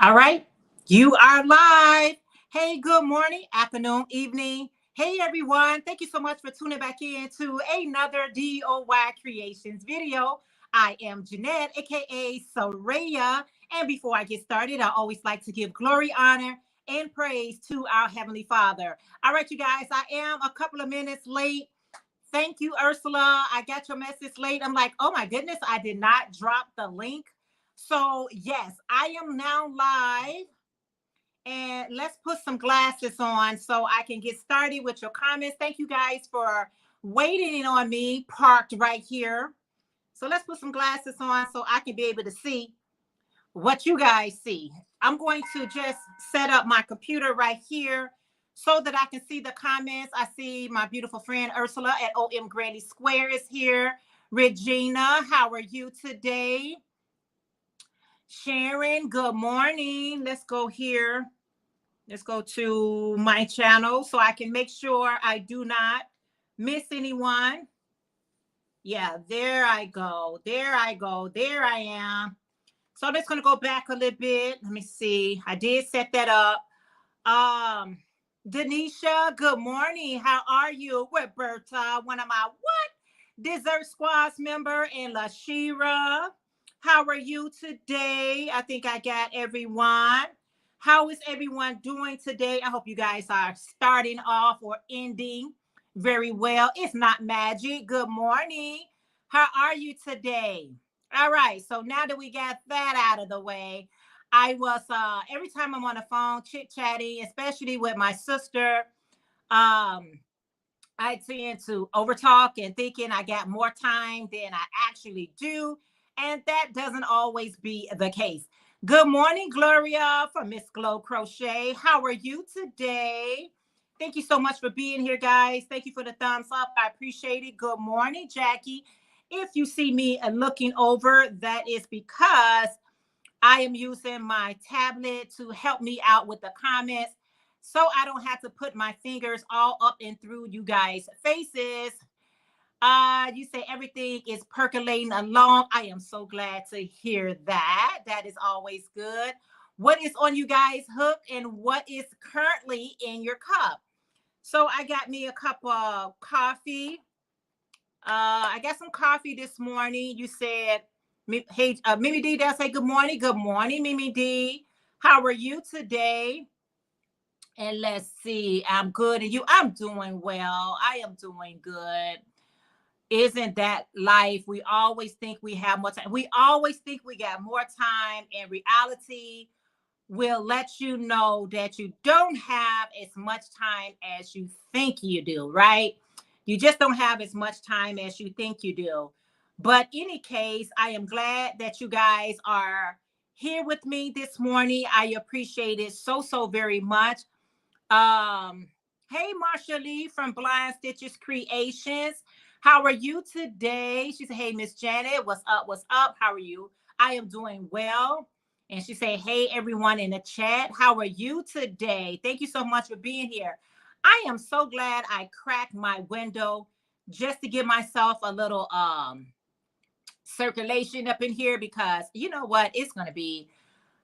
All right, you are live. Hey, good morning, afternoon, evening. Hey, everyone. Thank you so much for tuning back in to another DOY Creations video. I am Jeanette, aka Soraya. And before I get started, I always like to give glory, honor, and praise to our Heavenly Father. All right, you guys, I am a couple of minutes late. Thank you, Ursula. I got your message late. I'm like, oh my goodness, I did not drop the link. So, yes, I am now live. And let's put some glasses on so I can get started with your comments. Thank you guys for waiting on me, parked right here. So let's put some glasses on so I can be able to see what you guys see. I'm going to just set up my computer right here so that I can see the comments. I see my beautiful friend Ursula at OM Granny Square is here. Regina, how are you today? Sharon, good morning. Let's go here. Let's go to my channel so I can make sure I do not miss anyone. Yeah, there I go. There I go. There I am. So I'm just going to go back a little bit. Let me see. I did set that up. Denisha, good morning. How are you? Roberta, one of my Dessert Squad's member, and Lashira. How are you today? I think I got everyone. How is everyone doing today? I hope you guys are starting off or ending very well. It's not magic. Good morning. How are you today? All right. So now that we got that out of the way, I was every time I'm on the phone chit-chatting, especially with my sister, I tend to overtalk and thinking I got more time than I actually do. And that doesn't always be the case. Good morning, Gloria from Miss Glow Crochet. How are you today? Thank you so much for being here, guys. Thank you for the thumbs up. I appreciate it. Good morning, Jackie. If you see me looking over, that is because I am using my tablet to help me out with the comments so I don't have to put my fingers all up and through you guys' faces. You say everything is percolating along. I am so glad to hear that. That is always good. What is on you guys' hook and what is currently in your cup? So I got me a cup of coffee. I got some coffee this morning. You said, hey, Mimi D, they'll say good morning. Good morning, Mimi D. How are you today? And let's see, I'm good. And you, I'm doing well. I am doing good. Isn't that life? We always think we have more time. We always think we got more time. In reality, will let you know that you don't have as much time as you think you do, right? You just don't have as much time as you think you do. But in any case, I am glad that you guys are here with me this morning. I appreciate it so, so very much. Hey, Marsha Lee from Blind Stitches Creations. How are you today? She said, hey, Miss Janet, what's up? What's up? How are you? I am doing well. And she said, hey, everyone in the chat, how are you today? Thank you so much for being here. I am so glad I cracked my window just to give myself a little circulation up in here because you know what? It's going to be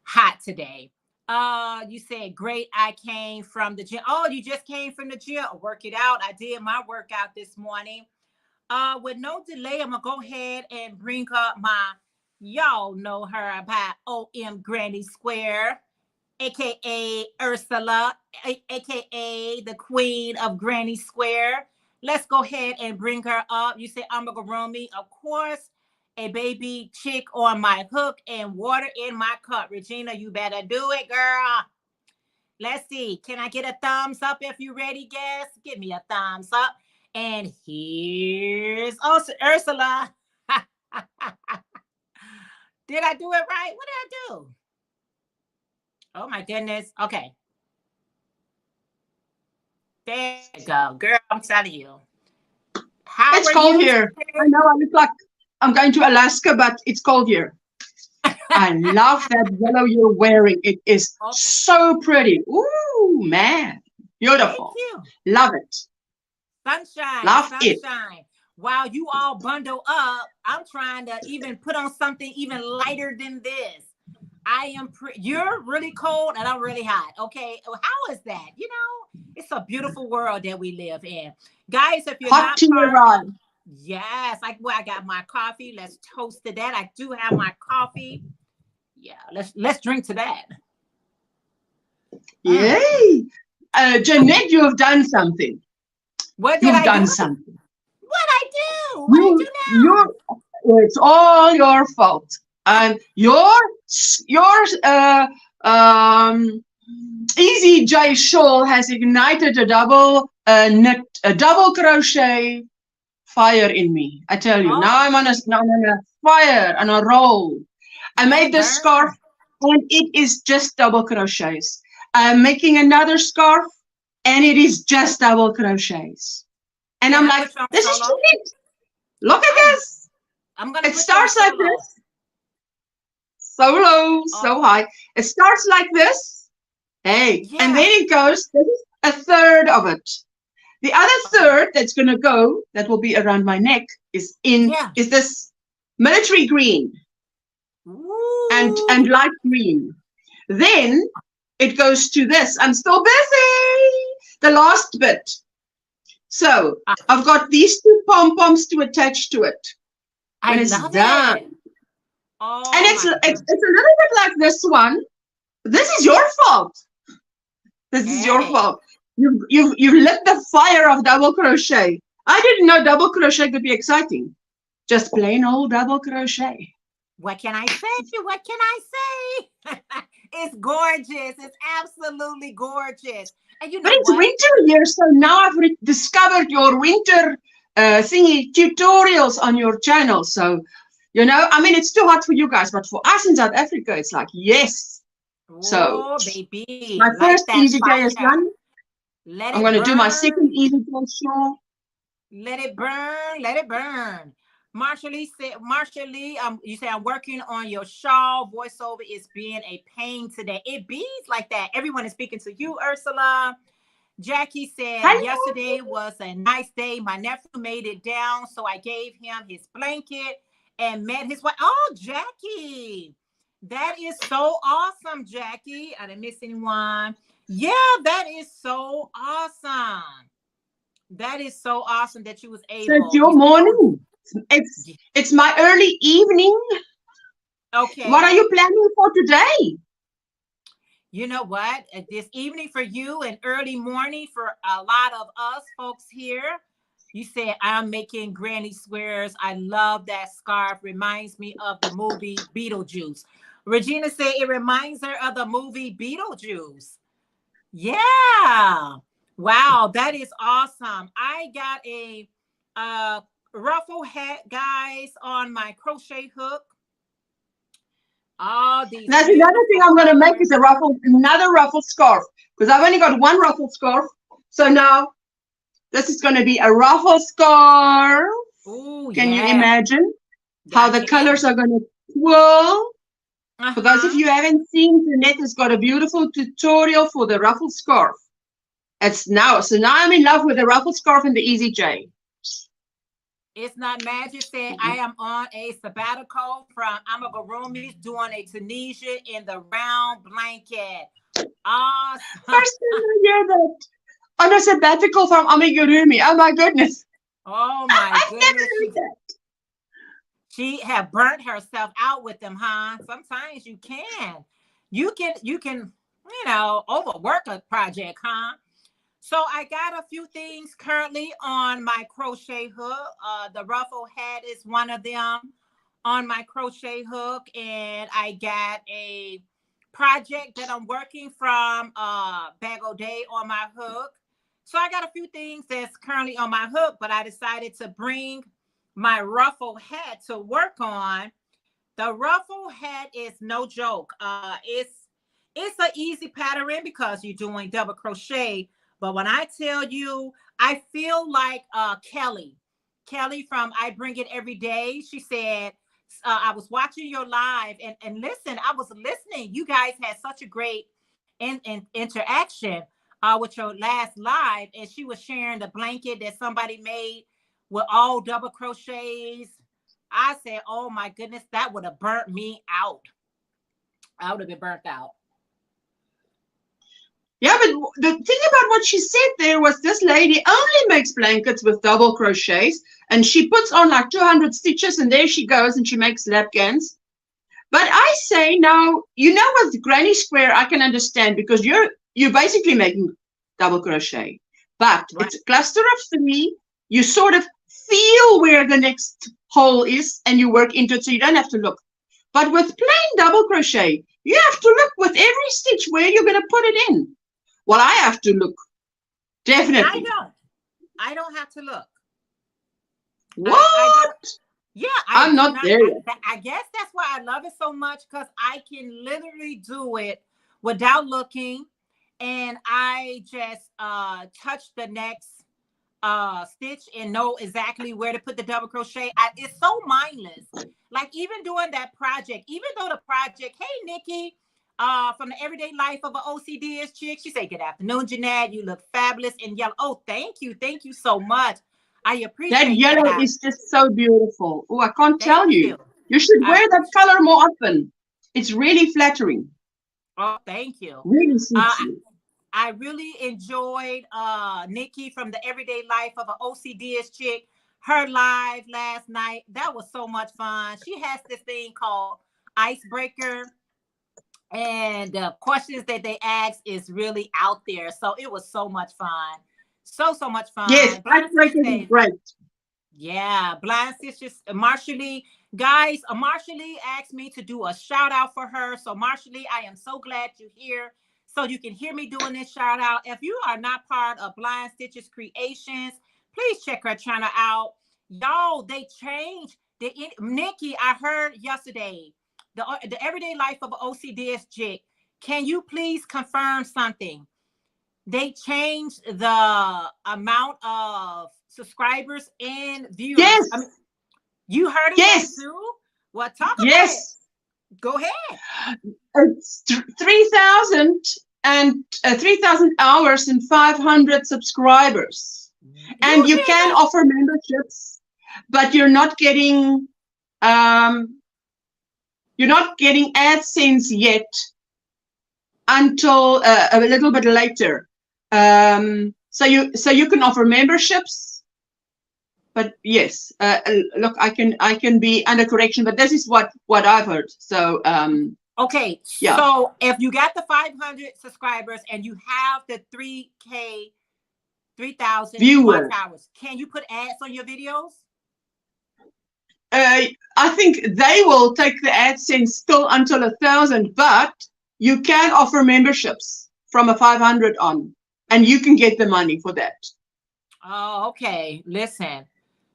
hot today. You said, great. I came from the gym. Oh, you just came from the gym. Work it out. I did my workout this morning. With no delay, I'm going to go ahead and bring up y'all know her about OM Granny Square, aka Ursula, aka the Queen of Granny Square. Let's go ahead and bring her up. You say amigurumi, of course, a baby chick on my hook and water in my cup. Regina, you better do it, girl. Let's see. Can I get a thumbs up if you're ready, guys? Give me a thumbs up. And here's also Ursula. Did I do it right? What did I do? Oh my goodness. Okay. There you go. Girl, I'm telling you. How It's are cold you here. today? I know I look like I'm going to Alaska, but it's cold here. I love that yellow you're wearing. It is Oh, so pretty. Ooh, man. thank Beautiful. you. Love it. Sunshine, Love it. sunshine. While you all bundle up, I'm trying to even put on something even lighter than this. You're really cold and I'm really hot. Okay. How is that? It's a beautiful world that we live in. Guys, if you're Hot not tea part of, Iran. yes, I got my coffee. Let's toast to that. I do have my coffee. Yeah, let's drink to that. Mm. Yay. Jeanette, you have done something. What did You've I do? done something. What I do? What I You, do now? you, it's all your fault. And your um, Easy J shawl has ignited a double crochet fire in me. I tell you, now Oh, I'm on a fire, on a roll. I let made it this scarf burn. and it is just double crochets. I'm making another scarf and it is just double crochets. And Can I'm I like, put you on this is solo? sweet. Look at I this. I'm gonna It put you on starts like solo. this, so low, so Oh, high. It starts like this. Hey, and then yeah. it goes, this is a third of it. The other Okay. third that's gonna go, that will be around my neck, Yeah. is this military green and Ooh. light green. Then it goes to this. I'm still busy. The last bit. So I, I've got these two pom-poms to attach to it I when it's love done. it. And Oh my it's goodness. a little bit like this one. This is your fault. This is your Hey. fault. You've lit the fire of double crochet. I didn't know double crochet could be exciting. Just plain old double crochet. What can I say? What can I say? It's gorgeous. It's absolutely gorgeous. And you But know it's what? winter here, so now I've discovered your winter thingy tutorials on your channel. So, I mean, it's too hot for you guys, but for us in South Africa, it's like, yes. So, Oh, baby, my light first that easy J is fire. done. Let I'm it going to do my burn. second easy J shawl. Let it burn. Let it burn. Marsha Lee, you say I'm working on your shawl. Voiceover is being a pain today. It bees like that. Everyone is speaking to you, Ursula. Jackie said, Hello. yesterday was a nice day. My nephew made it down, so I gave him his blanket and met his wife. Oh, Jackie. That is so awesome, Jackie. I didn't miss anyone. Yeah, that is so awesome. That is so awesome that you was So it's able. your You said, oh, morning. It's my early evening. What are okay. you planning for today? You know what? This evening for you and early morning for a lot of us folks here. You said I'm making granny squares. I love that scarf. Reminds me of the movie Beetlejuice. Regina said it reminds her of the movie Beetlejuice. Yeah. Wow, that is awesome. I got a ruffle hat, guys, on my crochet hook. All these That's another thing beautiful I'm going to make colors. is another ruffled scarf because I've only got one ruffled scarf. So now this is going to be a ruffled scarf. Oh, Can you yeah. imagine how I the can. colors are going to twirl? For those of Uh-huh. you who haven't seen, Jeanette has got a beautiful tutorial for the ruffled scarf. So now I'm in love with the ruffled scarf and the Easy J. It's not magic. Said I am on a sabbatical from amigurumis doing a Tunisia in the round blanket. Awesome. First time I hear that. On a sabbatical from amigurumi. Oh my goodness. Oh my I've never goodness. heard that. She had burnt herself out with them, huh? Sometimes you can, overwork a project, huh? So I got a few things currently on my crochet hook. The ruffle hat is one of them on my crochet hook, and I got a project that I'm working from Bag O' Day on my hook. So I got a few things that's currently on my hook, but I decided to bring my ruffle hat to work on. The ruffle hat is no joke. It's an easy pattern because you're doing double crochet. But when I tell you, I feel like Kelly from I Bring It Every Day. She said, I was watching your live and listen, I was listening. You guys had such a great interaction with your last live, and she was sharing the blanket that somebody made with all double crochets. I said, oh my goodness, that would have burnt me out. I would have been burnt out. Yeah, but the thing about what she said there was this lady only makes blankets with double crochets, and she puts on like 200 stitches, and there she goes, and she makes lap gowns. But I say now, with Granny Square, I can understand because you're basically making double crochet, but Right. it's a cluster of 3. You sort of feel where the next hole is, and you work into it, so you don't have to look. But with plain double crochet, you have to look with every stitch where you're going to put it in. Well, I have to look. Definitely. I don't have to look. What? I don't. Yeah, I'm not there yet. I guess that's why I love it so much, because I can literally do it without looking, and I just touch the next stitch and know exactly where to put the double crochet. It's so mindless. Like even doing that project, even though the project, hey Nikki, from the everyday life of an OCDS chick, she said, "Good afternoon, Jeanette. You look fabulous in yellow." Oh, thank you so much. I appreciate that yellow that. is just so beautiful. Oh, I can't Thank tell you. You should wear that color more often. It's really flattering. Oh, thank you. Really suits you. I really enjoyed Nikki from the everyday life of an OCDS chick, her live last night. That was so much fun. She has this thing called Icebreaker, and the questions that they ask is really out there. So it was so much fun. So much fun. Yes, Icebreaker is great. Yeah, Blind Sisters, Marshallie. Guys, Marshallie asked me to do a shout out for her. So Marshallie, I am so glad you're here. So you can hear me doing this shout out. If you are not part of Blind Stitches Creations, please check her channel out. Y'all, they changed. Nikki, I heard yesterday, the everyday life of an OCDS chick. Can you please confirm something? They changed the amount of subscribers and viewers. Yes. I mean, you heard of yes. that too? Well, talk yes. about it. Go ahead. It's 3,000 and 3,000 hours and 500 subscribers. And you can offer memberships, but you're not getting AdSense yet until a little bit later. So you can offer memberships, but yes, look, I can be under correction, but this is what I've heard. So okay, yeah. So if you got the 500 subscribers and you have the 3,000 watch hours, can you put ads on your videos? I think they will take the AdSense still until 1,000, but you can offer memberships from a 500 on, and you can get the money for that. Oh, okay. Listen,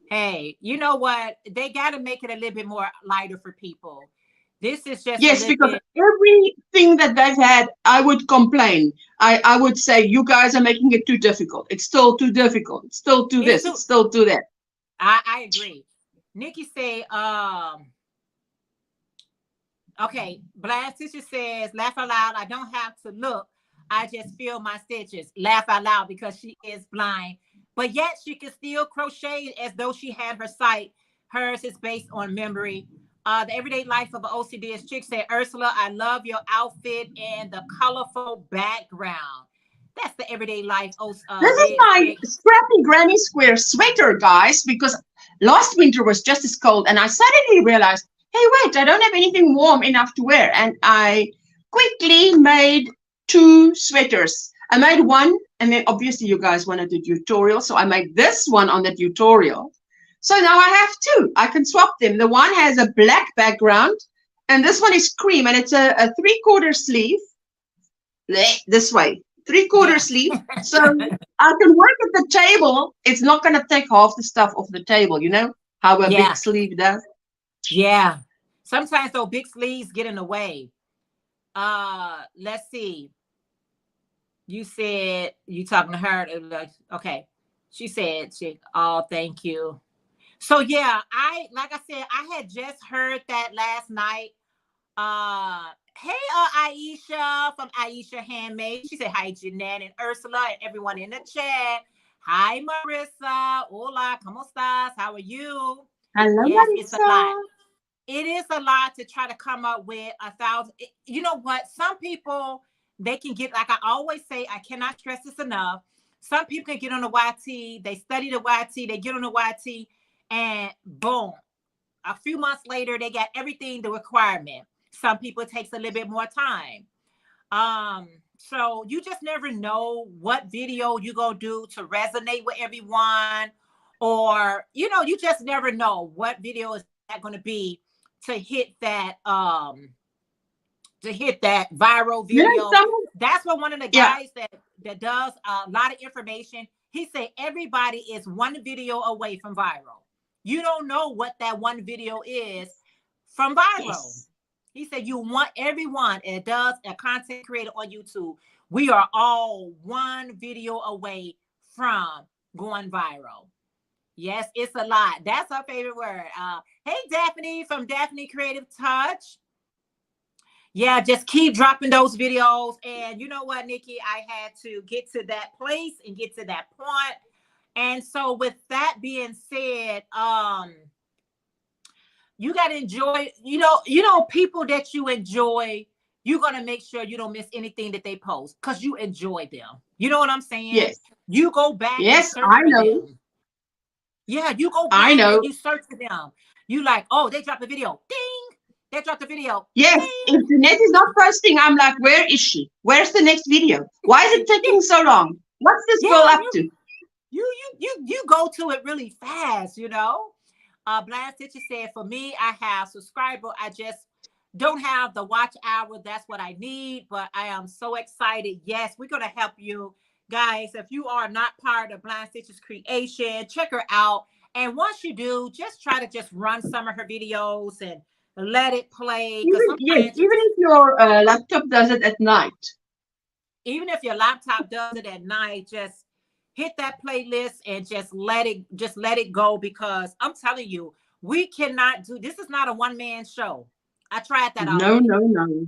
hey, you know what? They got to make it a little bit more lighter for people. This is just because everything that they've had, I would complain. I would say, you guys are making it too difficult. It's still too difficult. It's still too this. It's still too that. I agree. Nikki said, okay, Blind Stitches says, laugh out loud. I don't have to look. I just feel my stitches. Laugh out loud because she is blind. But yet she can still crochet as though she had her sight. Hers is based on memory. The everyday life of an OCDS chick said, Ursula, I love your outfit and the colorful background. That's the everyday life. This is my scrappy Granny Square sweater, guys, because last winter was just as cold, and I suddenly realized, hey, wait, I don't have anything warm enough to wear, and I quickly made 2 sweaters. I made one, and then obviously you guys wanted the tutorial, so I made this one on the tutorial. So now I have 2. I can swap them. The one has a black background, and this one is cream, and it's a 3/4 sleeve. This way. 3/4 sleeve, so I can work at the table. It's not going to take half the stuff off the table, you know how a big sleeve does. Yeah, sometimes those big sleeves get in the way. Let's see. You said you talking to her. Okay, she said oh, thank you. So yeah, like I said, I had just heard that last night. Hey, Aisha from Aisha Handmade. She said, hi, Jeanette and Ursula and everyone in the chat. Hi, Marissa. Hola, ¿cómo estás? How are you? Hello, Marissa. It's a lot. it is a lot to try to come up with 1,000. You know what? Some people, they can get, like I always say, I cannot stress this enough. Some people can get on the YT, they study the YT, they get on the YT, and boom, a few months later, they got everything, the requirement. Some people, it takes a little bit more time. So you just never know what video you gonna do to resonate with everyone, or you just never know what video is that going to be to hit that viral You know, video. That's what one of the yeah. guys that does a lot of information, he said everybody is one video away from viral. You don't know what that one video is from viral. Yes. He said you want everyone, it does a content creator on YouTube. We are all one video away from going viral. Yes, it's a lot. That's our favorite word. Hey, Daphne from Daphne Creative Touch. Yeah, just keep dropping those videos. And you know what, Nikki? I had to get to that place and get to that point. And so with that being said, you got to enjoy, people that you enjoy, you're going to make sure you don't miss anything that they post because you enjoy them. You know what I'm saying? Yes. You go back Yes, and search I for know. them. Yeah, you go I back know. and you search for them. You like, oh, they dropped a video. Ding! They dropped a video. Yes, Ding! if Jeanette is not posting, I'm like, where is she? Where's the next video? Why is it taking so long? What's this girl up to? You go to it really fast, Blind Stitcher said, for me, I have subscriber. I just don't have the watch hour. That's what I need, but I am so excited. Yes, we're going to help you. Guys, if you are not part of Blind Stitcher's creation, check her out. And once you do, just try to just run some of her videos and let it play. Even if your laptop does it at night. Even if your laptop does it at night, just hit that playlist and just let it go, because I'm telling you, we cannot do this. Is not a one-man show. I tried that already. No.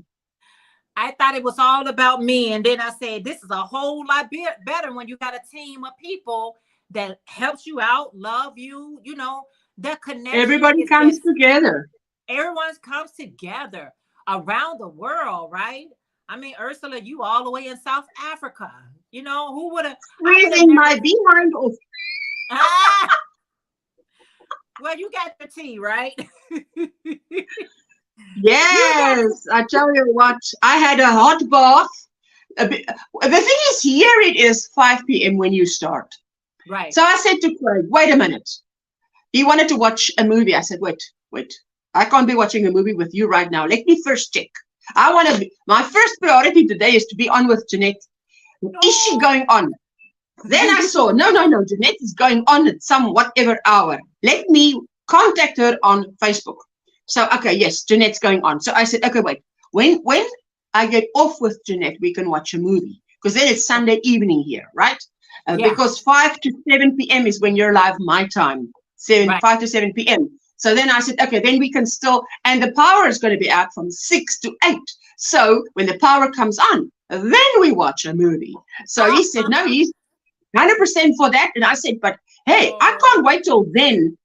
I thought it was all about me. And then I said, this is a whole lot better when you got a team of people that helps you out, love you, the connection. Everybody comes together. Everyone comes together around the world, right? I mean, Ursula, you all the way in South Africa. Who would have... Squeezing my behind off. Well, you got the tea, right? Yes, I tell you what, I had a hot bath. The thing is, here it is 5 p.m. when you start. Right. So I said to Craig, wait a minute. He wanted to watch a movie. I said, wait. I can't be watching a movie with you right now. Let me first check. My first priority today is to be on with Jeanette. Is she going on? Then I saw, no, Jeanette is going on at some whatever hour. Let me contact her on Facebook. So, okay, yes, Jeanette's going on. So I said, okay, wait. When I get off with Jeanette, we can watch a movie. Because then it's Sunday evening here, right? Because 5 to 7 p.m. is when you're live my time. 5 to 7 p.m. So then I said, okay, then we can still, and the power is going to be out from 6 to 8. So when the power comes on, then we watch a movie. So he said, no, he's 100% for that. And I said, but hey, I can't wait till then.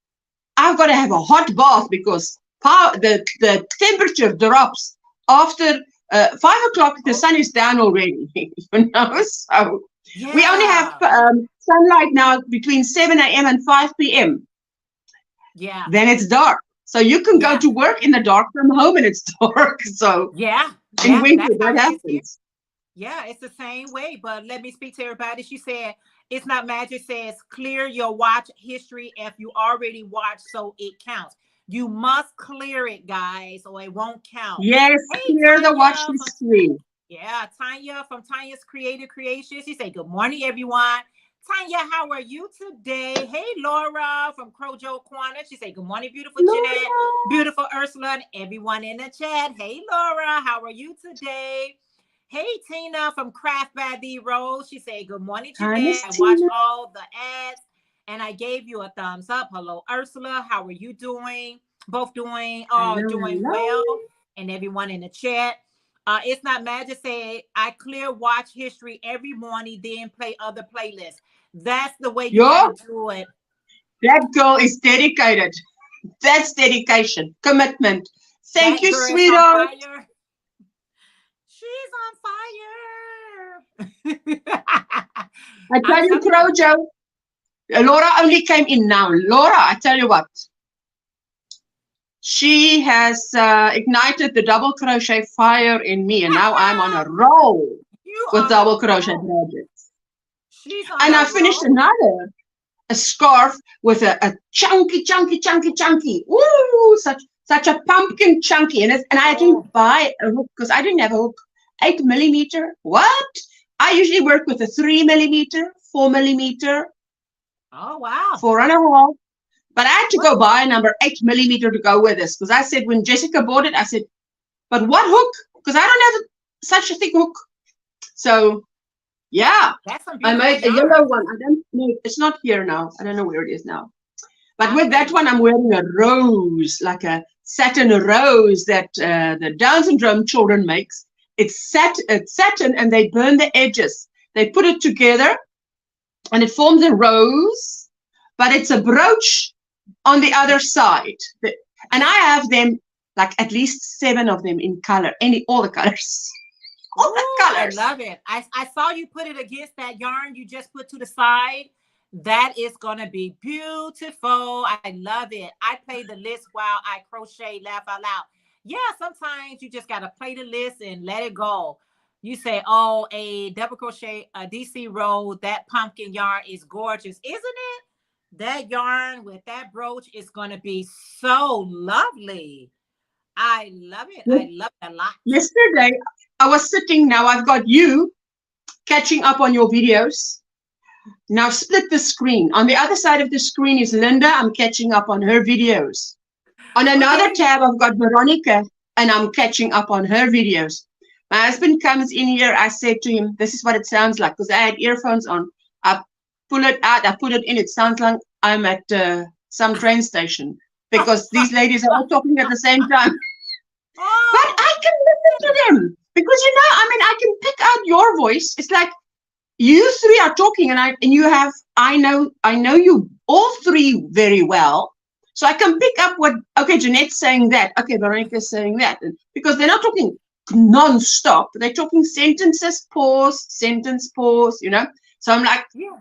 I've got to have a hot bath because the temperature drops after 5 o'clock. The sun is down already, So we only have sunlight now between 7 a.m. and 5 p.m. Yeah. Then it's dark. So you can go to work in the dark from home and it's dark. So in winter, that happens. Yeah, it's the same way. But let me speak to everybody. She said, it's not magic. Says clear your watch history if you already watched, so it counts. You must clear it, guys, or it won't count. Yes, clear the watch history. Yeah, Tanya from Tanya's Creative Creations. She said, good morning, everyone. Tanya, how are you today? Hey, Laura from Crojo Corner. She said, good morning, beautiful Jeanette, beautiful Ursula, and everyone in the chat. Hey, Laura, how are you today? Hey, Tina from Craft by the Rose. She said, good morning, Jeanette. I watched all the ads and I gave you a thumbs up. Hello, Ursula. How are you doing? Both doing well. And everyone in the chat. It's not magic. Say I clear watch history every morning, then play other playlists. That's the way you gotta do it. That girl is dedicated. That's dedication, commitment. Thank That you, girl is on sweetheart. fire. She's on fire. I I'm tell you, telling you. Crojo, Laura only came in now. Laura, I tell you what, she has ignited the double crochet fire in me, and now I'm on a roll You with on a double crochet roll. projects. She's on And a I finished roll. a scarf with a chunky. Ooh, such a pumpkin chunky. And I Oh, didn't buy a hook because I didn't have a hook. 8 millimeter. What? I usually work with a 3 millimeter, 4 millimeter, oh wow. 4.5. But I had to What? go buy a number 8 millimeter to go with this because I said when Jessica bought it, I said, but what hook? Because I don't have such a thick hook. So yeah, That's some I beautiful made a yellow yarn. one. I don't know. It's not here now. I don't know where it is now. But I with feel that you. one, I'm wearing a rose, like a satin rose that the Down syndrome children makes. It's satin, and they burn the edges. They put it together, and it forms a rose, but it's a brooch on the other side. And I have them, like at least 7 of them in color, all the colors, all the Ooh, I colors. love it. I saw you put it against that yarn you just put to the side. That is gonna be beautiful. I love it. I play the list while I crochet, laugh out loud. Yeah, sometimes you just gotta play the list and let it go. You say, "Oh, a double crochet, a DC roll. That pumpkin yarn is gorgeous, isn't it? That yarn with that brooch is gonna be so lovely. I love it. I love it a lot." Yesterday, I was sitting, now I've got you catching up on your videos. Now split the screen. On the other side of the screen is Linda. I'm catching up on her videos. On another Okay. tab, I've got Veronica, and I'm catching up on her videos. My husband comes in here. I said to him, this is what it sounds like, because I had earphones on. I pull it out, I put it in. It sounds like I'm at some train station because these ladies are all talking at the same time. But Oh, I can listen to them because, I mean, I can pick out your voice. It's like you three are talking, and I know you all three very well. So I can pick up what, okay, Jeanette's saying that, okay, Veronica's saying that, because they're not talking non-stop. They're talking sentences, pause, sentence, pause, So I'm like, yeah.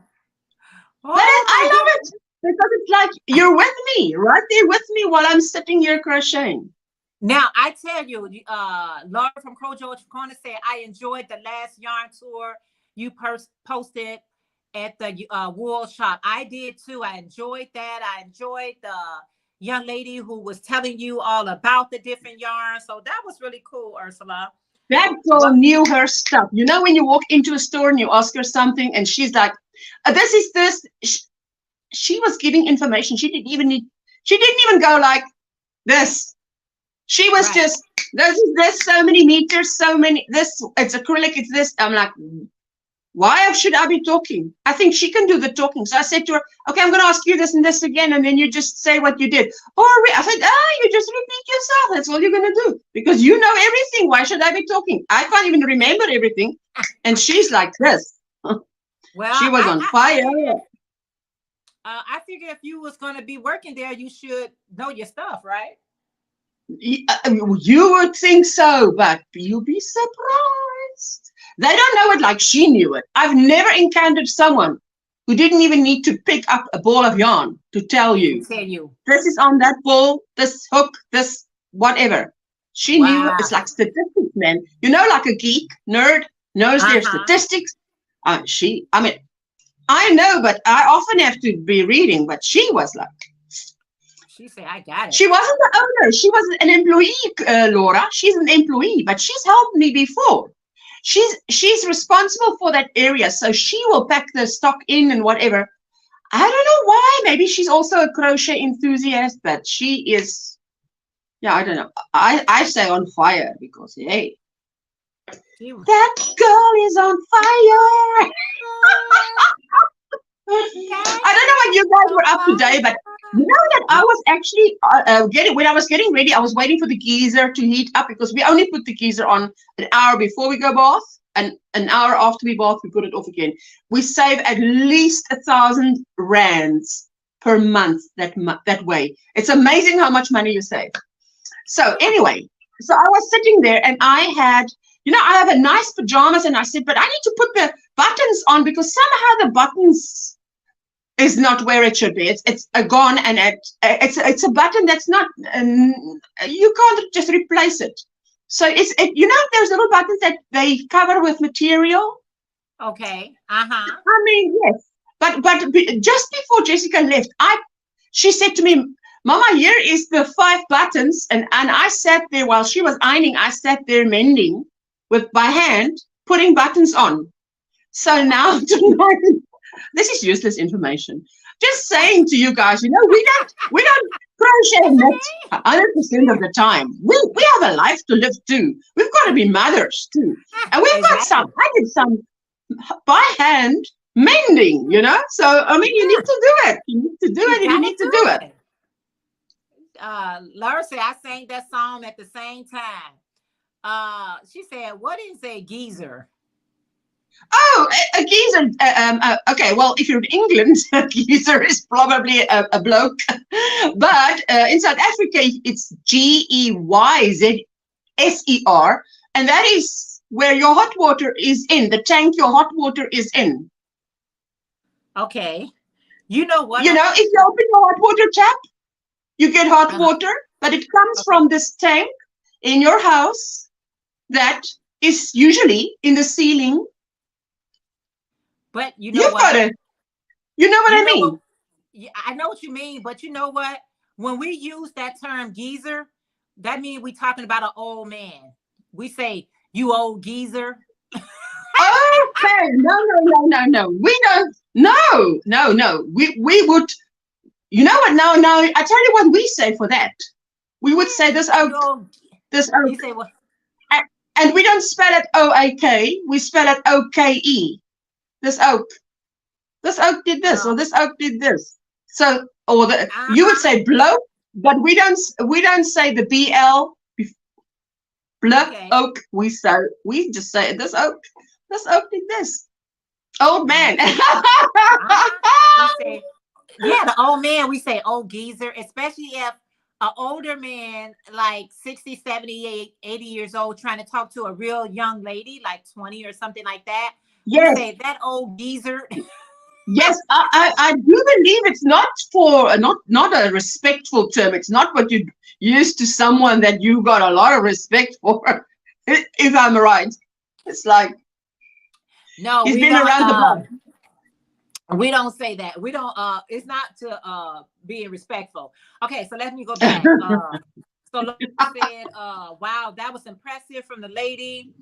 but Oh I my love God. it because it's like you're with me, right there with me while I'm sitting here crocheting. Now I tell you, Laura from Crojo Corner said I enjoyed the last yarn tour you posted at the wool shop. I did too. I enjoyed that. I enjoyed the young lady who was telling you all about the different yarns. So that was really cool, Ursula. That girl Well, knew her stuff. When you walk into a store and you ask her something, and she's like, "This is this." She was giving information. She didn't even go like this. She was right. just, this is this, so many meters, so many, this, it's acrylic, it's this. I'm like, why should I be talking? I think she can do the talking. So I said to her, okay, I'm going to ask you this and this again, and then you just say what you did. I said, you just repeat yourself. That's all you're going to do because you know everything. Why should I be talking? I can't even remember everything. And she's like this. Well, She was on fire. I figure if you was going to be working there, you should know your stuff, right? You would think so, but you'll be surprised. They don't know it like she knew it. I've never encountered someone who didn't even need to pick up a ball of yarn to tell To you tell you. this is on that ball, this hook, this whatever. She knew it. Wow. It's like statistics, man. Like a geek nerd knows their statistics. I mean, I know, but I often have to be reading. But she was like, She said, I got it. she wasn't the owner. She was an employee, Laura. She's an employee, but she's helped me before. She's responsible for that area, so she will pack the stock in and whatever. I don't know why. Maybe she's also a crochet enthusiast, but she is. Yeah, I don't know. I say on fire because hey, that girl is on fire. I don't know what you guys were up today, but you know that I was actually when I was getting ready, I was waiting for the geyser to heat up because we only put the geyser on an hour before we go bath, and an hour after we bath, we put it off again. We save at least 1,000 rands per month that way. It's amazing how much money you save. So anyway, so I was sitting there and I had, I have a nice pajamas and I said, but I need to put the buttons on because somehow the buttons is not where it should be. It's gone and it's a button that's not, you can't just replace it. So there's little buttons that they cover with material. Okay. I mean, yes. But just before Jessica left, she said to me, Mama, here is the 5 buttons. And I sat there while she was ironing. I sat there mending by hand, putting buttons on. So now tonight, this is useless information. Just saying to you guys, we don't crochet knit 100% of the time. We have a life to live too. We've got to be mothers too. And we've got I did some by hand mending, So, I mean, you need to do it. You need to do it and you need to do it. Laura said, I sang that song at the same time. She said, what is a geezer? Oh, a geezer. Okay, well, if you're in England, a geezer is probably a bloke. But in South Africa, it's Geyser. And that is where your hot water is in, the tank your hot water is in. Okay. You know what? If you open your hot water tap, you get hot water, but it comes from this tank in your house that is usually in the ceiling. But you know what? I mean? I know what you mean, but you know what? When we use that term geezer, that means we're talking about an old man. We say, you old geezer. Okay, no. We don't. No. We would. You know what? No. I tell you what we say for that. We would say this oak. This oak. You say what? And we don't spell it O-A-K. We spell it O-K-E. This oak. This oak did this, or this oak did this. So, you would say bloke, but we don't say the B-L. Oak. We just say this oak. This oak did this. Old man. The old man, we say old geezer, especially if an older man, like 60, 70, 80 years old, trying to talk to a real young lady, like 20 or something like that. Yes. We say that old geezer. Yes, I do believe it's not a respectful term. It's not what you use to someone that you got a lot of respect for, if I'm right. It's like, no, he's been around the block. We don't say that. We don't. It's not to being respectful. Okay, so let me go back. So Laura said, "Wow, that was impressive from the lady."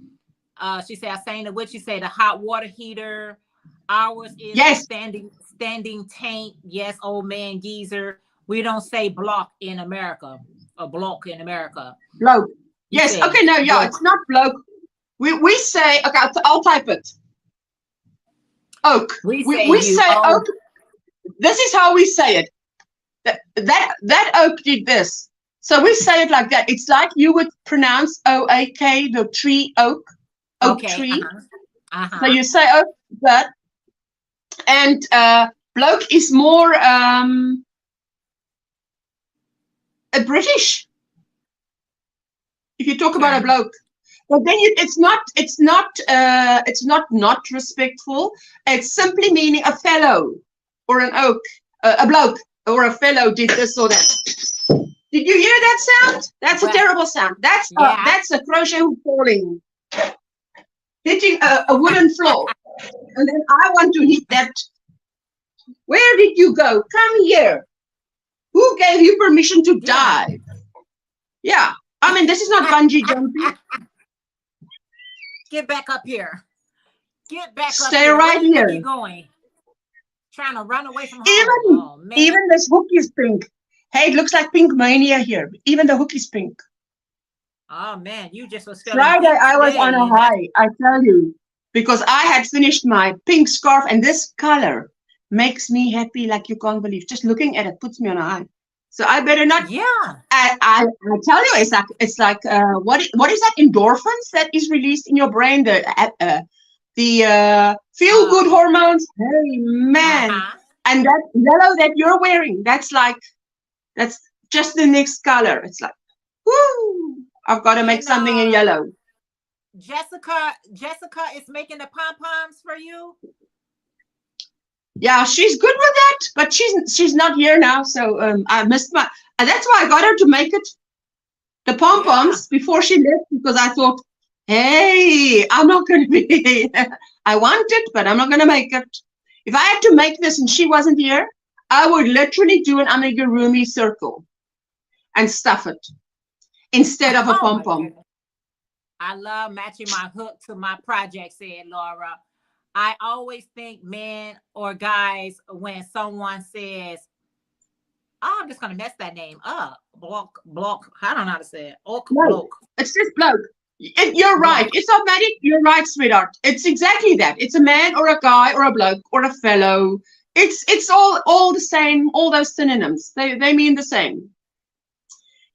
She said, "I sang the what?" She said, "The hot water heater." Ours is standing tank. Yes, old man geezer. We don't say block in America. A block in America. Bloke. Yes. Okay. No. Yeah. Bloke. It's not bloke. We say. Okay. I'll type it. Oak. We say oak. This is how we say it. That oak did this. So we say it like that. It's like you would pronounce O-A-K, the tree oak. Oak tree. So you say oak, but and bloke is more a British. If you talk about a bloke. But then it's not respectful. It's simply meaning a fellow or an oak, a bloke or a fellow did this or that. Did you hear that sound? That's a terrible sound. That's a crochet hook falling, hitting a wooden floor. And then I want to hit that. Where did you go? Come here. Who gave you permission to dive? Yeah. I mean, this is not bungee jumping. Get back up here. Get back up here. Stay right here. Where are you going? Trying to run away from home. Even this hook is pink. Hey, it looks like pink mania here. Even the hook is pink. Oh, man. You just was Friday, I was on a high, I tell you. Because I had finished my pink scarf. And this color makes me happy like you can't believe. Just looking at it puts me on a high. So I better not. Yeah. I tell you, it's like what is that endorphins that is released in your brain? The feel good hormones. Hey man, And that yellow that you're wearing, that's just the next color. It's like, whoo, I've got to make And something in yellow. Jessica is making the pom-poms for you. Yeah, she's good with that, but she's not here now, so I missed my. And that's why I got her to make it the pom poms before she left, because I thought, hey, I'm not going to be. I want it, but I'm not going to make it. If I had to make this and she wasn't here, I would literally do an amigurumi circle and stuff it instead of a pom pom. I love matching my hook to my project, said Laura. I always think men or guys when someone says, oh, I'm just going to mess that name up. Block. I don't know how to say it. Block. It's just bloke. You're right. It's not magic. You're right, sweetheart. It's exactly that. It's a man or a guy or a bloke or a fellow. It's all the same. All those synonyms. They mean the same.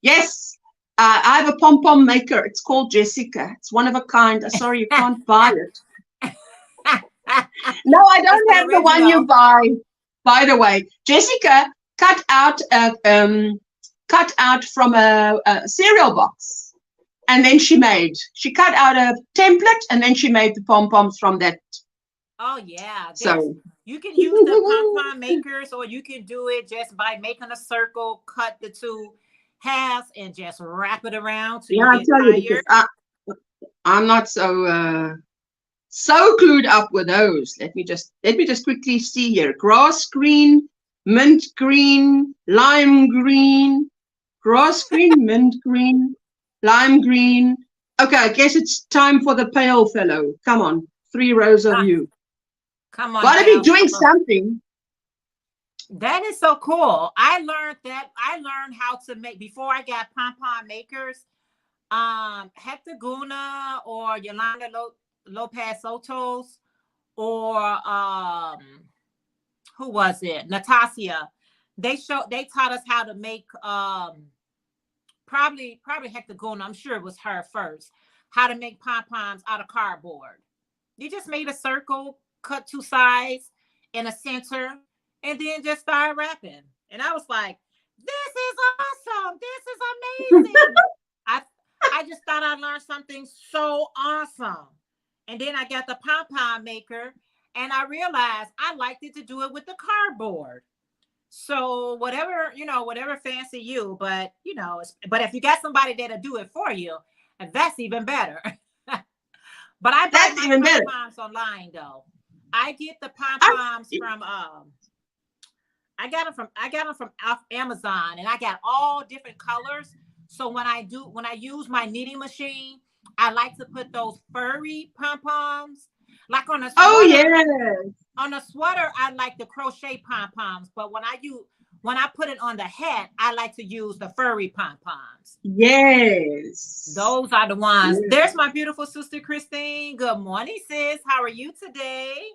Yes. I have a pom-pom maker. It's called Jessica. It's one of a kind. Sorry, you can't buy it. No, I don't have the one you buy. By the way, Jessica cut out from a cereal box, and then she cut out a template, and then she made the pom-poms from that. Oh yeah. So you can use the pom-pom makers, or you can do it just by making a circle, cut the two halves, and just wrap it around. I tell you, because I'm not so clued up with those. Let me just quickly see here. Grass green, mint green, lime green, grass green, mint green, lime green. Okay, I guess it's time for the pale fellow. Come on, 3 rows of you. Come on. Gotta be doing something. That is so cool. I learned how to make, before I got pom-pom makers, Hector or Yolanda Lopez Sotos, or who was it? Natasha. They taught us how to make probably Hector I'm sure it was her first, how to make pom-poms out of cardboard. You just made a circle, cut 2 sides in a center, and then just started wrapping. And I was like, this is awesome. This is amazing. I just thought I learned something so awesome. And then I got the pom-pom maker, and I realized I liked it to do it with the cardboard. So whatever fancy you, but if you got somebody that'll do it for you, and that's even better. But I buy my pom-poms online though. I get the pom-poms from I got them from Amazon, and I got all different colors. So when I use my knitting machine, I like to put those furry pom-poms, like on a sweater. Oh yes. On a sweater, I like the crochet pom-poms, but when I put it on the hat, I like to use the furry pom-poms. Yes. Those are the ones. Yes. There's my beautiful sister Christine. Good morning, sis. How are you today?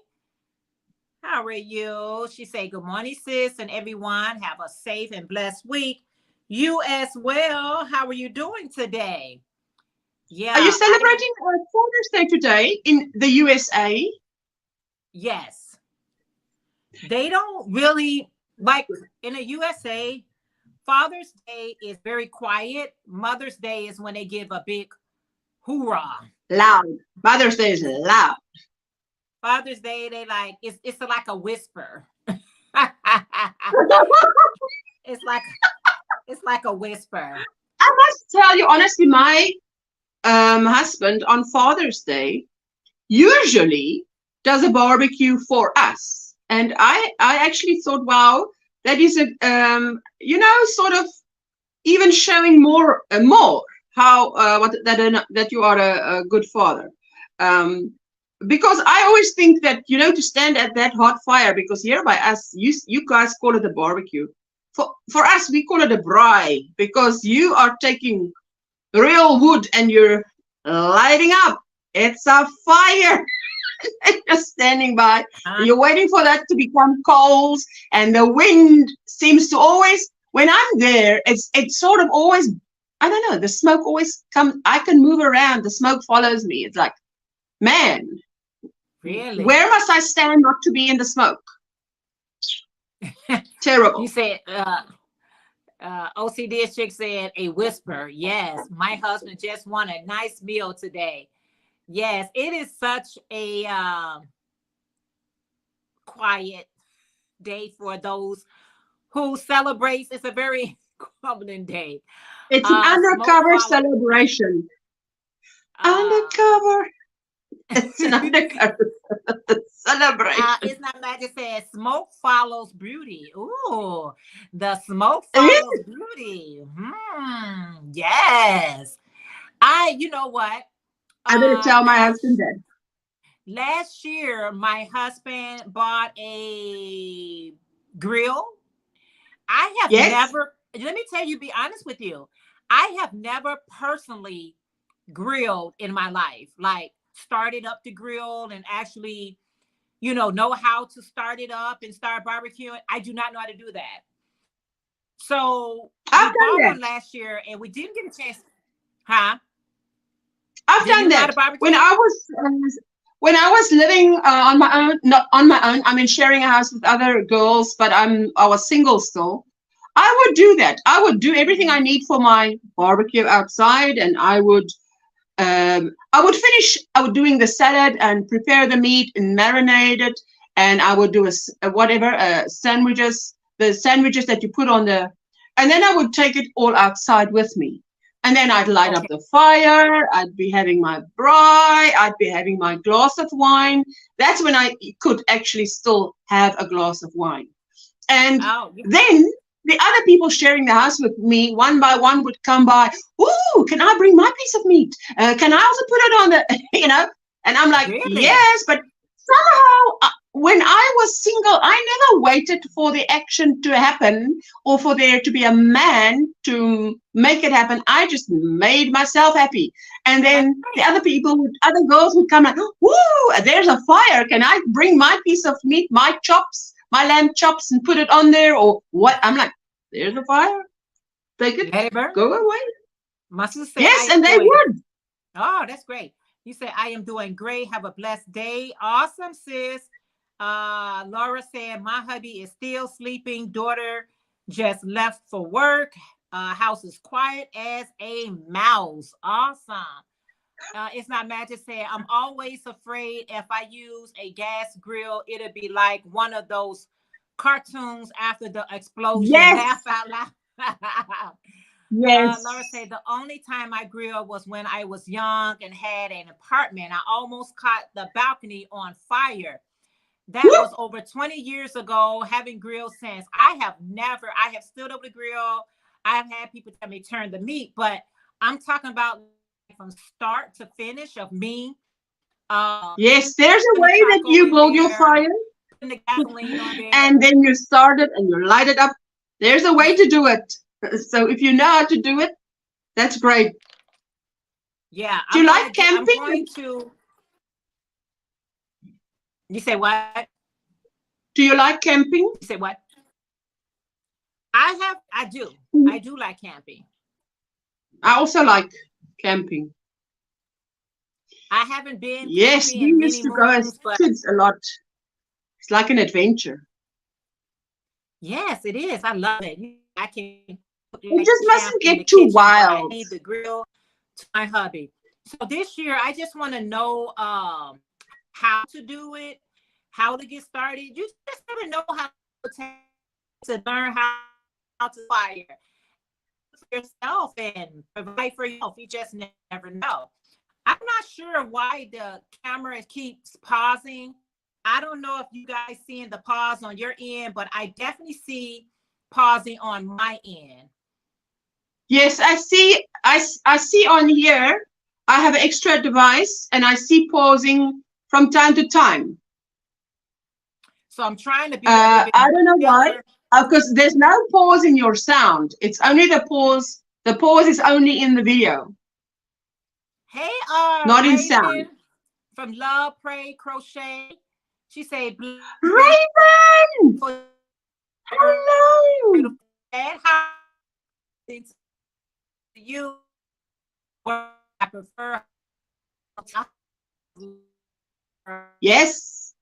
How are you? She said, good morning, sis, and everyone. Have a safe and blessed week. You as well. How are you doing today? Yeah. Are you celebrating Father's Day today in the USA? Yes. They don't really, like in the USA, Father's Day is very quiet. Mother's Day is when they give a big hoorah. Loud. Mother's Day is loud. Father's Day, they like, it's like a whisper. It's like a whisper. I must tell you honestly, my husband on Father's Day usually does a barbecue for us, and I actually thought, wow, that is a sort of even showing more how that you are a good father, because I always think that to stand at that hot fire, because here by us you guys call it a barbecue. For us, we call it a braai, because you are taking real wood and you're lighting up. It's a fire. Just standing by. You're waiting for that to become coals, and the wind seems to always, when I'm there, it's sort of always, I don't know, the smoke always comes. I can move around. The smoke follows me. It's like, man, really? Where must I stand not to be in the smoke? You Terrible. said OCD chick said a whisper. Yes, my husband just won a nice meal today. Yes, it is such a quiet day for those who celebrates. It's a very common day. It's an Smoke undercover follows. celebration. Uh, Undercover. It's an undercover celebration. it's not magic says smoke follows beauty. Ooh, the smoke Yes, follows beauty. Yes. You know what? I better tell my husband Last that. last year, my husband bought a grill. I have Yes. never, let me tell you, be honest with you, I have never personally grilled in my life, like started up the grill and actually, know how to start it up and start barbecuing. I do not know how to do that. So I've we done bought one that. last year and we didn't get a chance. Huh? I've Do done you know how to that. When barbecue? I was when I was living on my own, not on my own. I mean, sharing a house with other girls, but I was single still. I would do that. I would do everything I Hmm. need for my barbecue outside, and I would finish. I would doing the salad and prepare the meat and marinate it, and I would do whatever sandwiches, the sandwiches that you put on the, and then I would take it all outside with me, and then I'd light up Okay. the fire. I'd be having my braai. I'd be having my glass of wine. That's when I could actually still have a glass of wine, and Oh, yeah. then the other people sharing the house with me, one by one, would come by. Ooh, can I bring my piece of meat? Can I also put it on the, And I'm like, Really? yes, but somehow, when I was single, I never waited for the action to happen or for there to be a man to make it happen. I just made myself happy. And That's then the great. other other girls would come like, woo, there's a fire. Can I bring my piece of meat, my chops, my lamb chops, and put it on there? Or what? I'm like, there's a fire. Take it. Let it burn. Go away. My sister said, I Yes, am and they doing great. would. Oh, that's great. You say, I am doing great. Have a blessed day. Awesome, sis. Laura said, my hubby is still sleeping. Daughter just left for work. House is quiet as a mouse. Awesome. It's not magic said, I'm always afraid if I use a gas grill, it'll be like one of those cartoons after the explosion. Laugh Yes, out loud. Laura yes. said the only time I grilled was when I was young and had an apartment. I almost caught the balcony on fire. That Woo! was over 20 years ago. Having grilled since, I have stood over the grill. I've had people tell me turn the meat, but I'm talking about from start to finish of me Yes, there's a putting the way that charcoal you in build your there, fire putting the gasoline on there. and then you start it and you light it up. There's a way to do it. So if you know how to do it, that's great. Yeah, Do you like I'm going camping? to, you say what? Do you like camping? You say what? I do like camping. I also like camping. I haven't been Yes, camping we in used many to go as moons, but kids a lot. It's like an adventure. yes, it is. I love it. I can It like just camp mustn't in the get too kitchen, but I wild. need the grill to my hubby. So this year, I just want to know how to do it, how to get started. You just never know how to learn how to fire for yourself and provide for yourself. You just never know. I'm not sure why the camera keeps pausing. I don't know if you guys seeing the pause on your end, but I definitely see pausing on my end. Yes, I see. I see on here. I have an extra device, and I see pausing from time to time. So I'm trying to be a little bit I don't know why. better. Because there's no pause in your sound. It's only the pause. The pause is only in the video, Hey, not in sound. Raven from Love, Pray, Crochet. She said, "Blessed day, Raven, beautiful, hello. beautiful. And how to you? Or I prefer. Yes.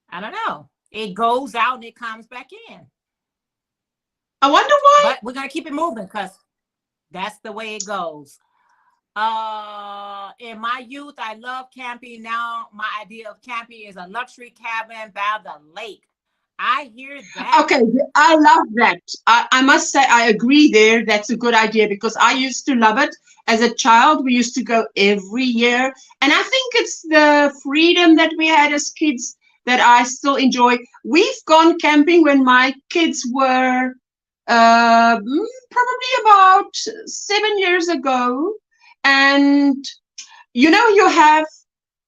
I don't know. It goes out and it comes back in. I wonder why. But we're gonna keep it moving because that's the way it goes. In my youth, I love camping. Now my idea of camping is a luxury cabin by the lake. I hear that. Okay, I love that. I must say, I agree there. That's a good idea because I used to love it. As a child, we used to go every year. And I think it's the freedom that we had as kids that I still enjoy. We've gone camping when my kids were probably about 7 years ago. And you have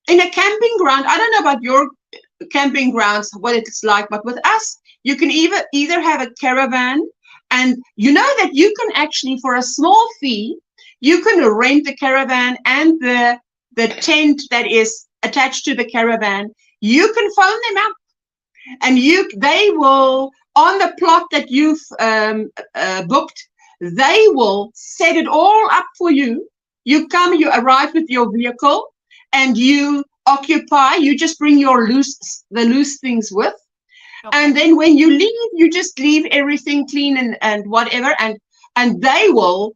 in a camping ground, I don't know about your camping grounds, what it's like, but with us, you can either have a caravan, and you know that you can actually, for a small fee, you can rent the caravan and the tent that is attached to the caravan. You can phone them up, and they will, on the plot that you've booked, they will set it all up for you. You arrive with your vehicle, and you occupy. You just bring the loose things with, Okay. and then when you leave, you just leave everything clean and whatever, and they will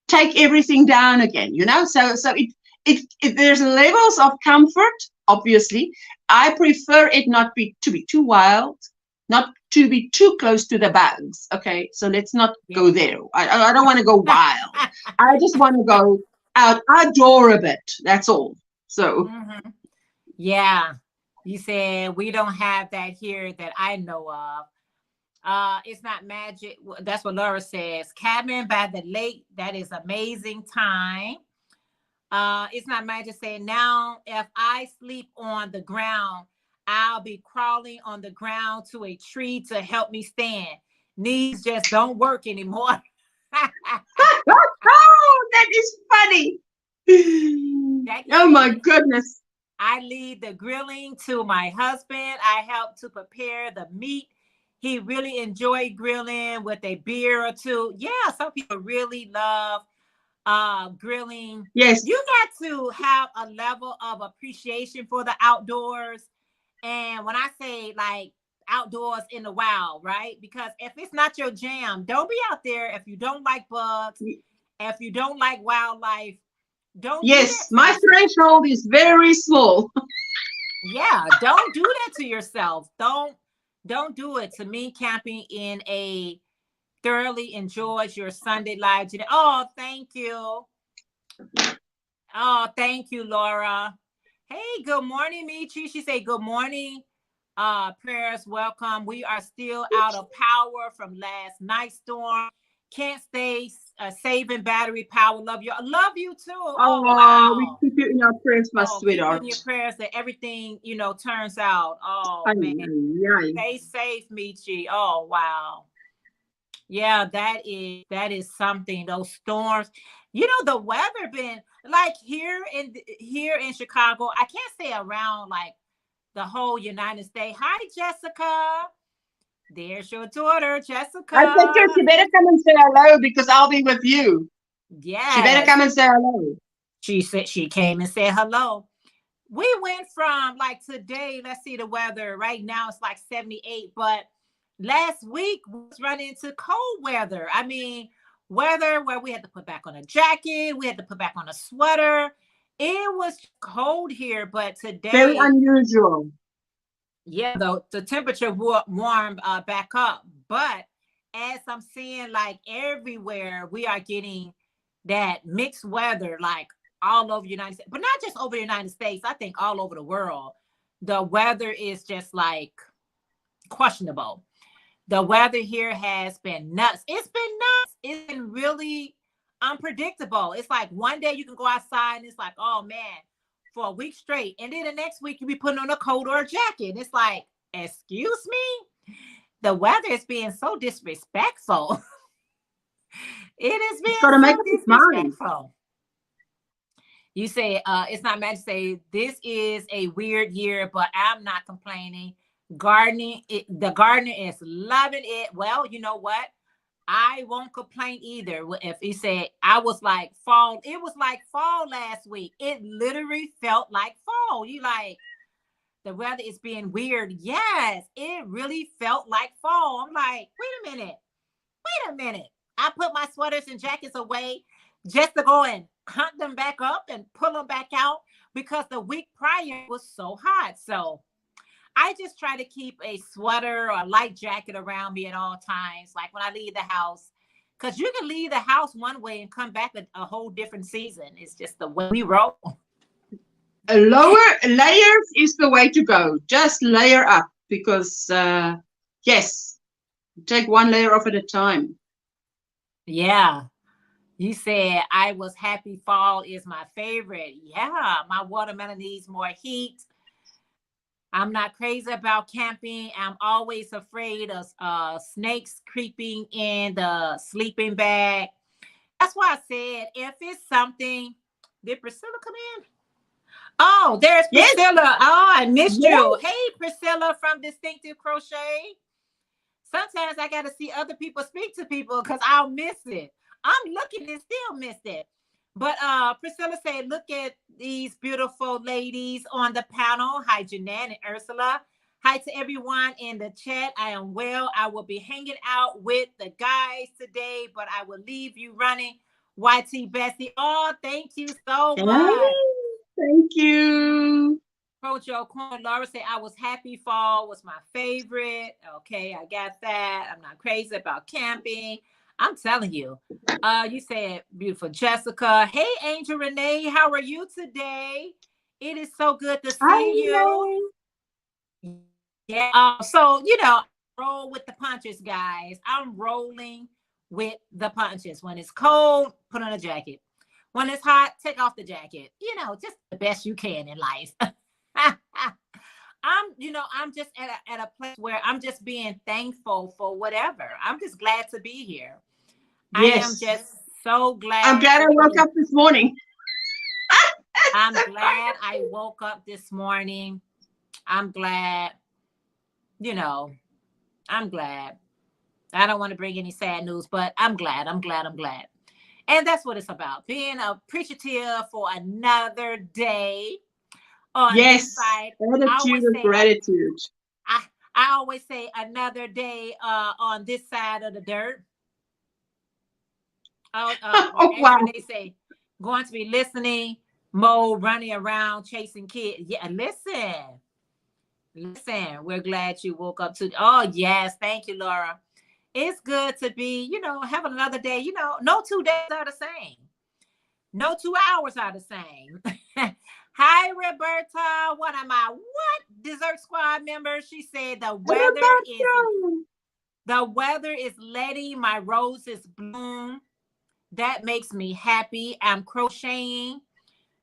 take everything down again. So it there's levels of comfort. Obviously, I prefer it not to be too wild, not to be too close to the bugs. Okay, so let's not go there. I don't want to go wild. I just want to go outdoor a bit. That's all. So yeah, you said we don't have that here that I know of. It's not magic. That's what Laura says. Cabin by the lake. That is amazing time. It's not magic. Saying now, if I sleep on the ground, I'll be crawling on the ground to a tree to help me stand. Knees just don't work anymore. Oh, that is funny. Oh my goodness. I lead the grilling to my husband. I help to prepare the meat. He really enjoyed grilling with a beer or two. Yeah, some people really love grilling. Yes. You got to have a level of appreciation for the outdoors. And when I say like outdoors in the wild, right? Because if it's not your jam, don't be out there. If you don't like bugs, if you don't like wildlife, don't. Yes, my threshold is very small. Yeah, don't do that to yourself. Don't do it. To me, camping in a thoroughly enjoys your Sunday life. Oh, thank you. Oh, thank you, Laura. Hey, good morning, Michi. She said, good morning. Prayers welcome. We are still out of power from last night's storm. Can't stay saving battery power. Love you. Love you too. Oh, wow. We keep you in our prayers, my sweetheart. Keep in your prayers that everything, turns out. Oh, man. Stay safe, Michi. Oh, wow. Yeah, that is something. Those storms, the weather been like here in Chicago. I can't say around like the whole United States. Hi, Jessica. There's your daughter, Jessica. I think she better come and say hello because I'll be with you. Yeah. She better come and say hello. She said she came and said hello. We went from like today, let's see the weather. Right now it's like 78, but last week we was running into cold weather. I mean, weather where we had to put back on a jacket, we had to put back on a sweater. It was cold here, but today very unusual. Yeah, the temperature warmed back up, but as I'm seeing, like everywhere, we are getting that mixed weather, like all over the United States, but not just over the United States. I think all over the world, the weather is just like questionable. The weather here has been nuts. It's been nuts. It's been really unpredictable. It's like one day you can go outside and it's like, oh man, for a week straight. And then the next week you be putting on a coat or a jacket. It's like, excuse me? The weather is being so disrespectful. It is being so disrespectful. You say, it's not meant to say this is a weird year, but I'm not complaining. Gardening, the gardener is loving it. Well, you know what? I won't complain either. If he said I was like fall, it was like fall last week. It literally felt like fall. You like, The weather is being weird. Yes, it really felt like fall. I'm like, wait a minute. Wait a minute. I put my sweaters and jackets away just to go and hunt them back up and pull them back out because the week prior was so hot. So I just try to keep a sweater or a light jacket around me at all times, like when I leave the house. Because you can leave the house one way and come back a whole different season. It's just the way we roll. Lower layers is the way to go. Just layer up because, yes, take one layer off at a time. Yeah. You said I was happy fall is my favorite. Yeah, my watermelon needs more heat. I'm not crazy about camping. I'm always afraid of snakes creeping in the sleeping bag. That's why I said if it's something, did Priscilla come in? Oh, there's Yes. Priscilla. Oh, I missed you. Yes. Hey, Priscilla from Distinctive Crochet. Sometimes I got to see other people speak to people because I'll miss it. I'm looking and still missed it. But Priscilla said, look at these beautiful ladies on the panel. Hi, Jeanette and Ursula. Hi to everyone in the chat. I am well. I will be hanging out with the guys today, but I will leave you running. YT Bessie. Oh, thank you so much. Thank you. Coach O'Corn, Laura said, I was happy fall was my favorite. Okay, I got that. I'm not crazy about camping. I'm telling you. You said, beautiful Jessica. Hey, Angel Renee, how are you today? It is so good to see you. Yeah. So, roll with the punches, guys. I'm rolling with the punches. When it's cold, put on a jacket. When it's hot, take off the jacket. Just the best you can in life. I'm just at a place where I'm just being thankful for whatever. I'm just glad to be here. Yes. I am just so glad. I'm glad I woke up this morning. I'm glad I woke up this morning. I'm glad, I'm glad. I don't want to bring any sad news, but I'm glad. And that's what it's about. Being appreciative for another day. On this side, gratitude and gratitude. I always say another day on this side of the dirt. Wow. They say going to be listening mode, running around chasing kids. Yeah, listen. We're glad you woke up to. Oh yes, thank you, Laura. It's good to be, have another day. No 2 days are the same. No 2 hours are the same. Hi, Roberta. What am I? What Dessert Squad member? She said the weather is letting my roses bloom. That makes me happy. I'm crocheting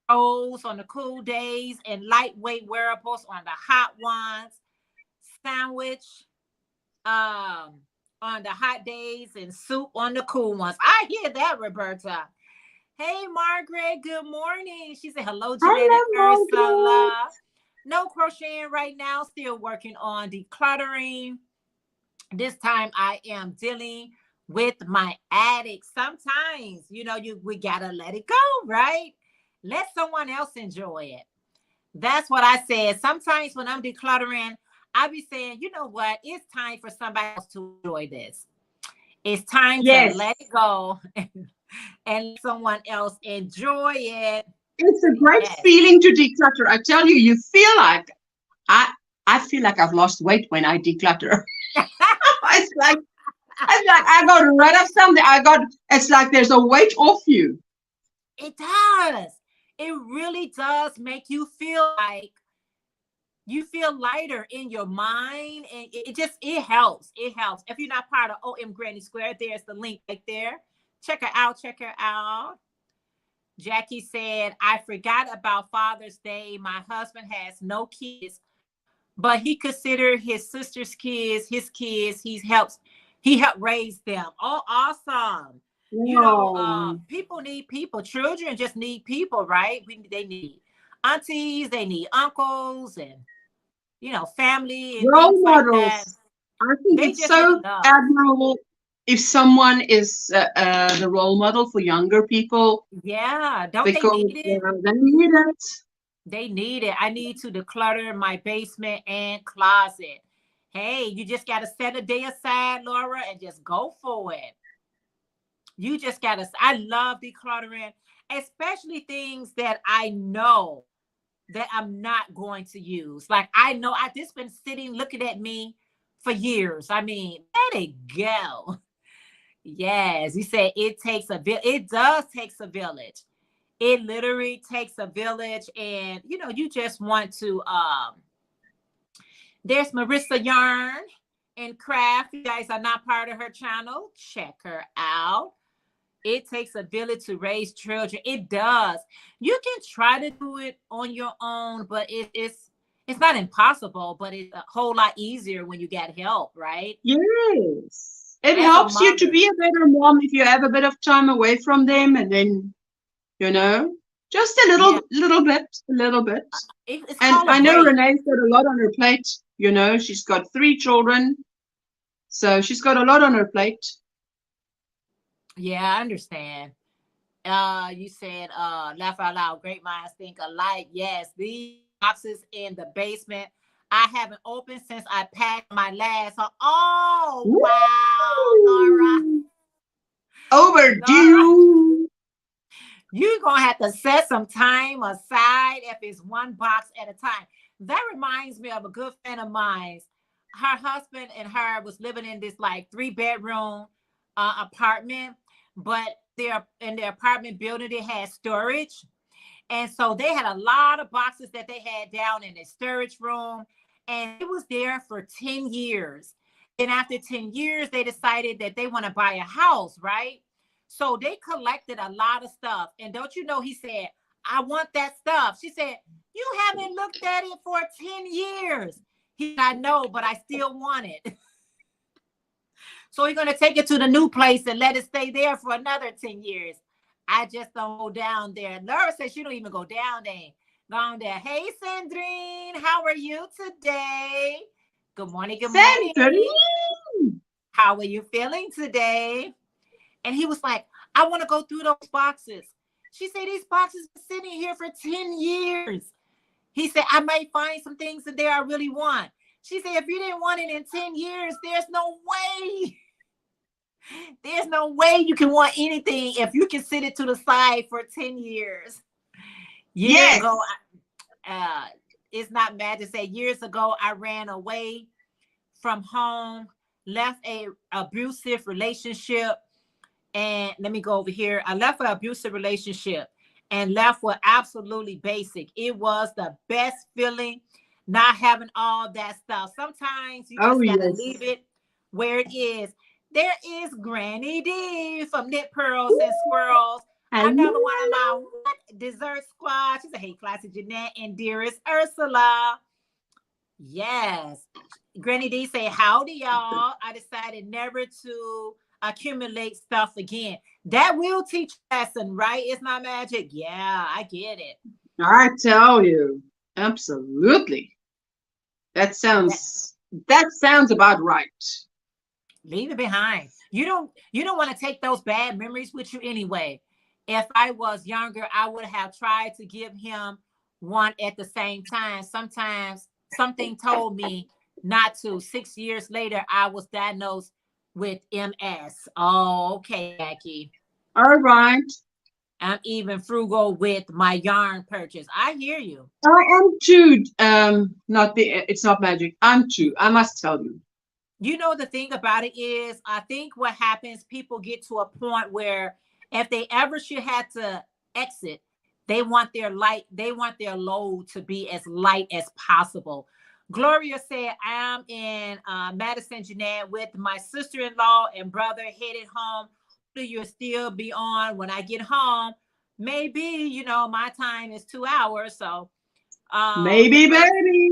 rolls on the cool days and lightweight wearables on the hot ones. Sandwich on the hot days and soup on the cool ones. I hear that, Roberta. Hey, Margaret, good morning. She said, hello, Jeanette and Ursula. No crocheting right now, still working on decluttering. This time I am dealing with my attic. Sometimes, we got to let it go, right? Let someone else enjoy it. That's what I said. Sometimes when I'm decluttering, I be saying, you know what? It's time for somebody else to enjoy this. It's time to let it go and let someone else enjoy it. It's a great feeling to declutter. I tell you, you feel like I feel like I've lost weight when I declutter. It's like I got rid of something. It's like there's a weight off you. It does. It really does make you feel like you feel lighter in your mind, and it helps. It helps. If you're not part of OM Granny Square, there's the link right there. Check her out. Jackie said, I forgot about Father's Day. My husband has no kids, but he considered his sister's kids his kids. He helped raise them. Oh, awesome. People need people. Children just need people, right? They need aunties, they need uncles, and family and role things models. Like that. I think it's so admirable if someone is the role model for younger people. Yeah, don't they need it? They need it. They need it. I need to declutter my basement and closet. Hey, you just got to set a day aside, Laura, and just go for it. You just got to. I love decluttering, especially things that I know that I'm not going to use. Like I know I just been sitting looking at me for years. I mean, let it go. Yes, you said it takes a it does takes a village. It literally takes a village, and you just want to there's Marissa Yarn and Craft. You guys are not part of her channel. Check her out. It takes a village to raise children. It does. You can try to do it on your own, but it's not impossible, but it's a whole lot easier when you get help, right? Yes. It As a helps you to mother. be a better mom if you have a bit of time away from them, and then, you know, just a Yeah. little bit, a little bit. It's And called a I know break. Renee's got a lot on her plate. She's got 3 children, so she's got a lot on her plate. Yeah, I understand. You said laugh out loud, great minds think alike. Yes, these boxes in the basement I haven't opened since I packed my last. Oh wow, Woo! Laura, Overdue. you're gonna have to set some time aside if it's one box at a time. That reminds me of a good friend of mine. Her husband and her was living in this like 3-bedroom apartment, but their in their apartment building they had storage. And so they had a lot of boxes that they had down in the storage room. And it was there for 10 years. And after 10 years, they decided that they want to buy a house, right? So they collected a lot of stuff. And don't you know, he said, I want that stuff. She said, you haven't looked at it for 10 years. He said, I know, but I still want it. So we're going to take it to the new place and let it stay there for another 10 years. I just don't go down there. Laura says she don't even go down there. Down there. Hey, Sandrine, how are you today? Good morning. Good morning. Sandrine. How are you feeling today? And he was like, I want to go through those boxes. She said, these boxes been sitting here for 10 years. He said, I might find some things in there I really want. She said, if you didn't want it in 10 years, there's no way. There's no way you can want anything if you can sit it to the side for 10 years. Years Yes. ago, it's not bad to say years ago, I ran away from home, left a abusive relationship. And let me go over here. I left an abusive relationship and left with absolutely basic. It was the best feeling not having all that stuff. Sometimes you Oh, just got to yes. leave it where it is. There is Granny D from Knit Pearls and Squirrels. Another one of my dessert squad. She's a hey, classy Jeanette and dearest Ursula. Yes. Granny D say, howdy, y'all. I decided never to accumulate stuff again. That will teach a lesson, right? It's not magic. Yeah, I get it. I tell you, absolutely. That sounds about right. Leave it behind. You don't want to take those bad memories with you anyway. If I was younger, I would have tried to give him one at the same time. Sometimes something told me not to. 6 years later, I was diagnosed with MS. Oh, okay, Jackie. All right. I'm even frugal with my yarn purchase. I hear you. I am too. It's not magic. I'm too. I must tell you. You know, the thing about it is, I think what happens, people get to a point where if they ever should have to exit, they want their load to be as light as possible. Gloria said, I'm in Madison, Jeanette, with my sister-in-law and brother headed home. Do you still be on when I get home? Maybe, my time is 2 hours. So Maybe, baby.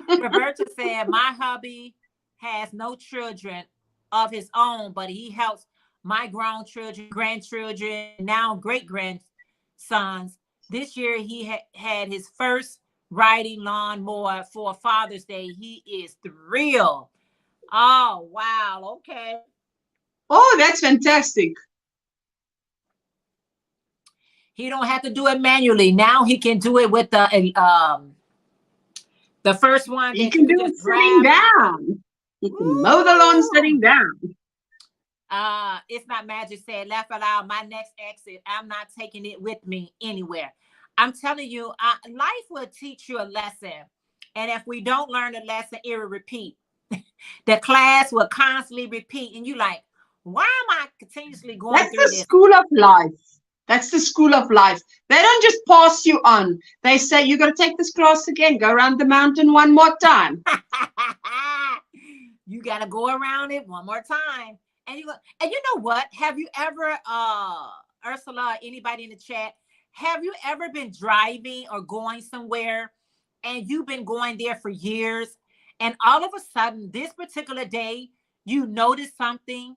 Roberta said, my hubby has no children of his own, but he helps my grown children, grandchildren, now great grandsons. This year he had his first riding lawnmower for Father's Day. He is thrilled. Oh, wow. Okay. Oh, that's fantastic. He don't have to do it manually. Now he can do it with the first one You that can you can do it just sitting grab it. down. You can mow the lawn sitting down. It's not magic said, laugh out loud. My next exit, I'm not taking it with me anywhere. I'm telling you, life will teach you a lesson. And if we don't learn a lesson, it will repeat. The class will constantly repeat. And you like, why am I continuously going That's through the this? school of life. That's the school of life. They don't just pass you on. They say, you got to take this class again. Go around the mountain one more time. You got to go around it one more time. And you know what? Have you ever, Ursula, anybody in the chat, have you ever been driving or going somewhere and you've been going there for years, and all of a sudden, this particular day, you notice something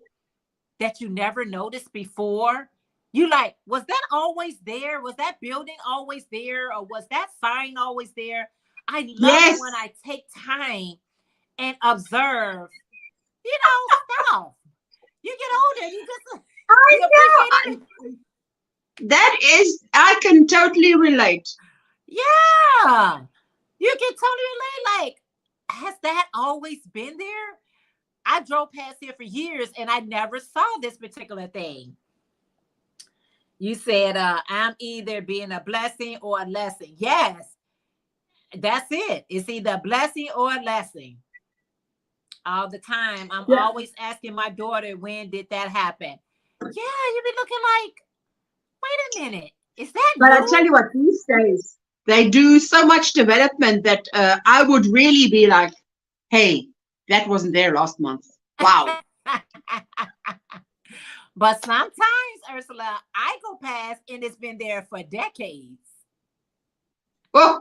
that you never noticed before? You like, was that always there? Was that building always there? Or was that sign always there? I love it Yes. when I take time and observe, stuff. You get older, you just I you appreciate it. That is, I can totally relate. Yeah. You can totally relate. Like, has that always been there? I drove past here for years and I never saw this particular thing. You said, I'm either being a blessing or a lesson. Yes, that's it. It's either a blessing or a lesson. All the time. I'm Yeah. always asking my daughter, when did that happen? Yeah, you be looking like, wait a minute. Is that But I new? tell you what, these days, they do so much development that I would really be like, hey, that wasn't there last month. Wow. But sometimes, Ursula, I go past and it's been there for decades. Oh,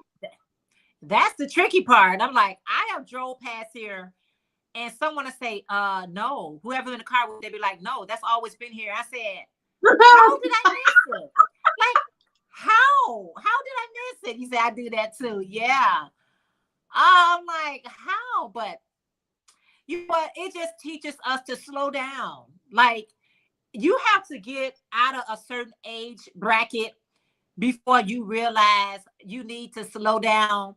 That's the tricky part. I'm like, I have drove past here and someone will say, no. Whoever in the car would, they be like, no, that's always been here. I said, how did I miss it? Like, how? How did I miss it? You say, I do that too. Yeah. I'm like, how? But you know what? It just teaches us to slow down. Like, you have to get out of a certain age bracket before you realize you need to slow down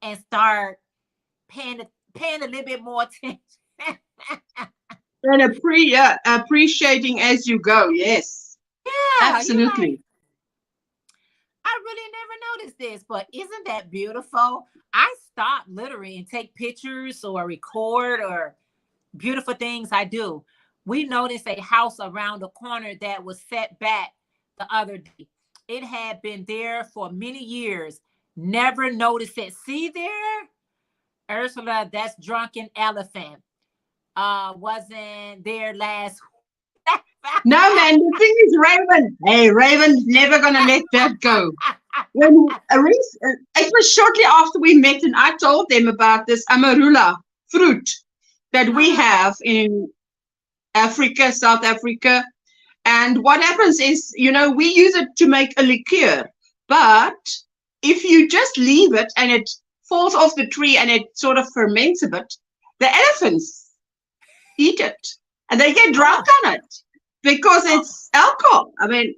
and start paying a little bit more attention. and appreciating as you go. Yes, Yeah, absolutely. like, I really never noticed this, but isn't that beautiful? I stop literally and take pictures or record or beautiful things I do. We noticed a house around the corner that was set back the other day. It had been there for many years. Never noticed it. See there, Ursula, that's Drunken Elephant. Wasn't there last. No, man, the thing is, Raven. Hey, Raven's never going to let that go. When it was shortly after we met, and I told them about this amarula fruit that we have in Africa, South Africa. And what happens is, we use it to make a liqueur. But if you just leave it and it falls off the tree and it sort of ferments a bit, the elephants eat it and they get drunk on it because it's alcohol. I mean,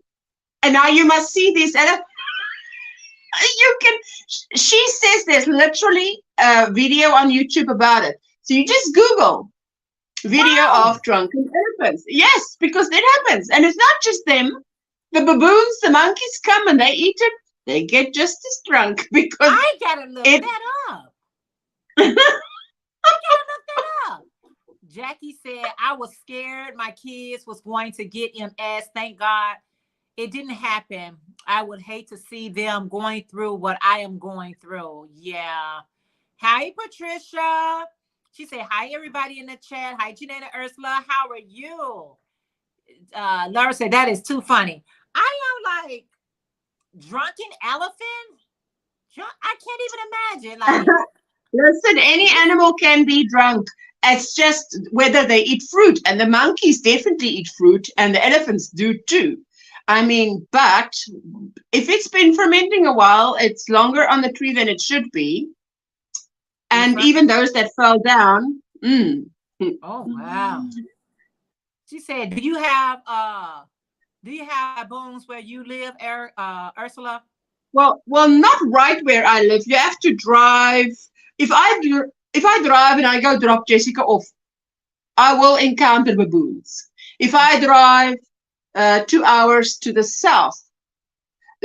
and now you must see this elephant. She says there's literally a video on YouTube about it. So you just Google video of drunken elephants. Yes, because that happens. And it's not just them. The baboons, the monkeys come and they eat it. They get just as drunk because I gotta look that up. I gotta look that up. Jackie said, I was scared my kids was going to get MS. Thank God it didn't happen. I would hate to see them going through what I am going through. Yeah. Hi, Patricia. She said, hi, everybody in the chat. Hi, Janetta, Ursula. How are you? Laura said, that is too funny. I am like, drunken elephant? I can't even imagine. Like, listen, any animal can be drunk. It's just whether they eat fruit. And the monkeys definitely eat fruit. And the elephants do too. I mean, but if it's been fermenting a while, it's longer on the tree than it should be. And even those that fell down. Oh, wow. She said, do you have Do you have baboons where you live, Ursula? Well, not right where I live. You have to drive. If I drive and I go drop Jessica off, I will encounter baboons. If I drive 2 hours to the south,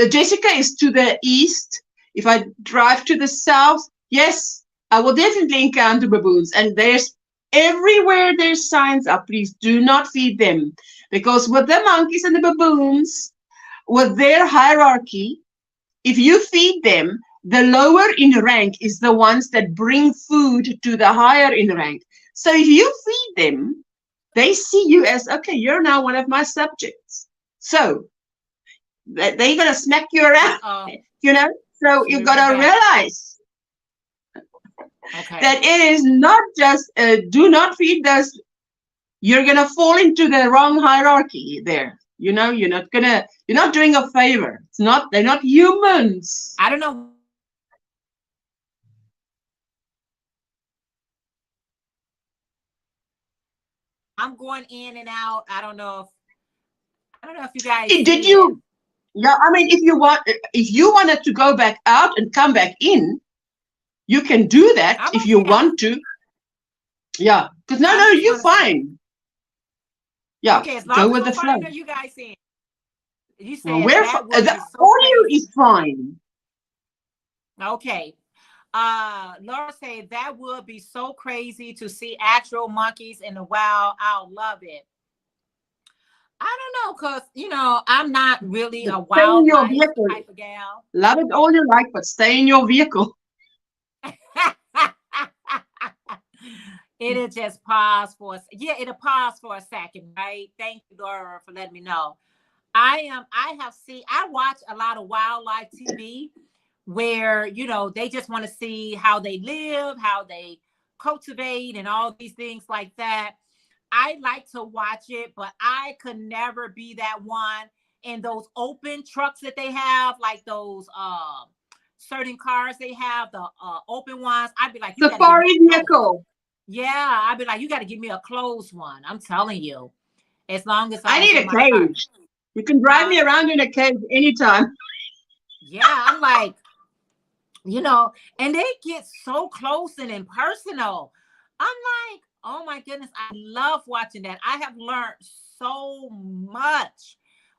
Jessica is to the east. If I drive to the south, yes, I will definitely encounter baboons. And there's everywhere there's signs up. Please do not feed them. Because with the monkeys and the baboons, with their hierarchy, if you feed them, the lower in rank is the ones that bring food to the higher in rank. So if you feed them, they see you as, okay, you're now one of my subjects. So they're going to smack you around, you know? So you've got to realize that it is not just, do not feed those. You're going to fall into the wrong hierarchy there. You know, you're not doing a favor. They're not humans. I don't know. I'm going in and out. I don't know if you guys did you. Yeah, I mean, if you wanted to go back out and come back in, you can do that if you want to. Yeah, because no, you're fine. Yeah, okay, as go with the flow. You guys in. You said the audio is fine. Okay. Laura said that would be so crazy to see actual monkeys in the wild. I'll love it. I don't know, because I'm not really a wildlife type of gal. Love it all you like, but stay in your vehicle. It'll just pause it'll pause for a second, right? Thank you, Laura, for letting me know. I watch a lot of wildlife TV where, they just want to see how they live, how they cultivate and all these things like that. I like to watch it, but I could never be that one in those open trucks that they have, like those certain cars they have, the open ones. I'd be like, safari vehicle. Yeah, I'd be like, you got to give me a closed one. I'm telling you, as long as I need a cage. You can drive me around in a cage anytime. Yeah, I'm like, and they get so close and impersonal. I'm like, oh my goodness, I love watching that. I have learned so much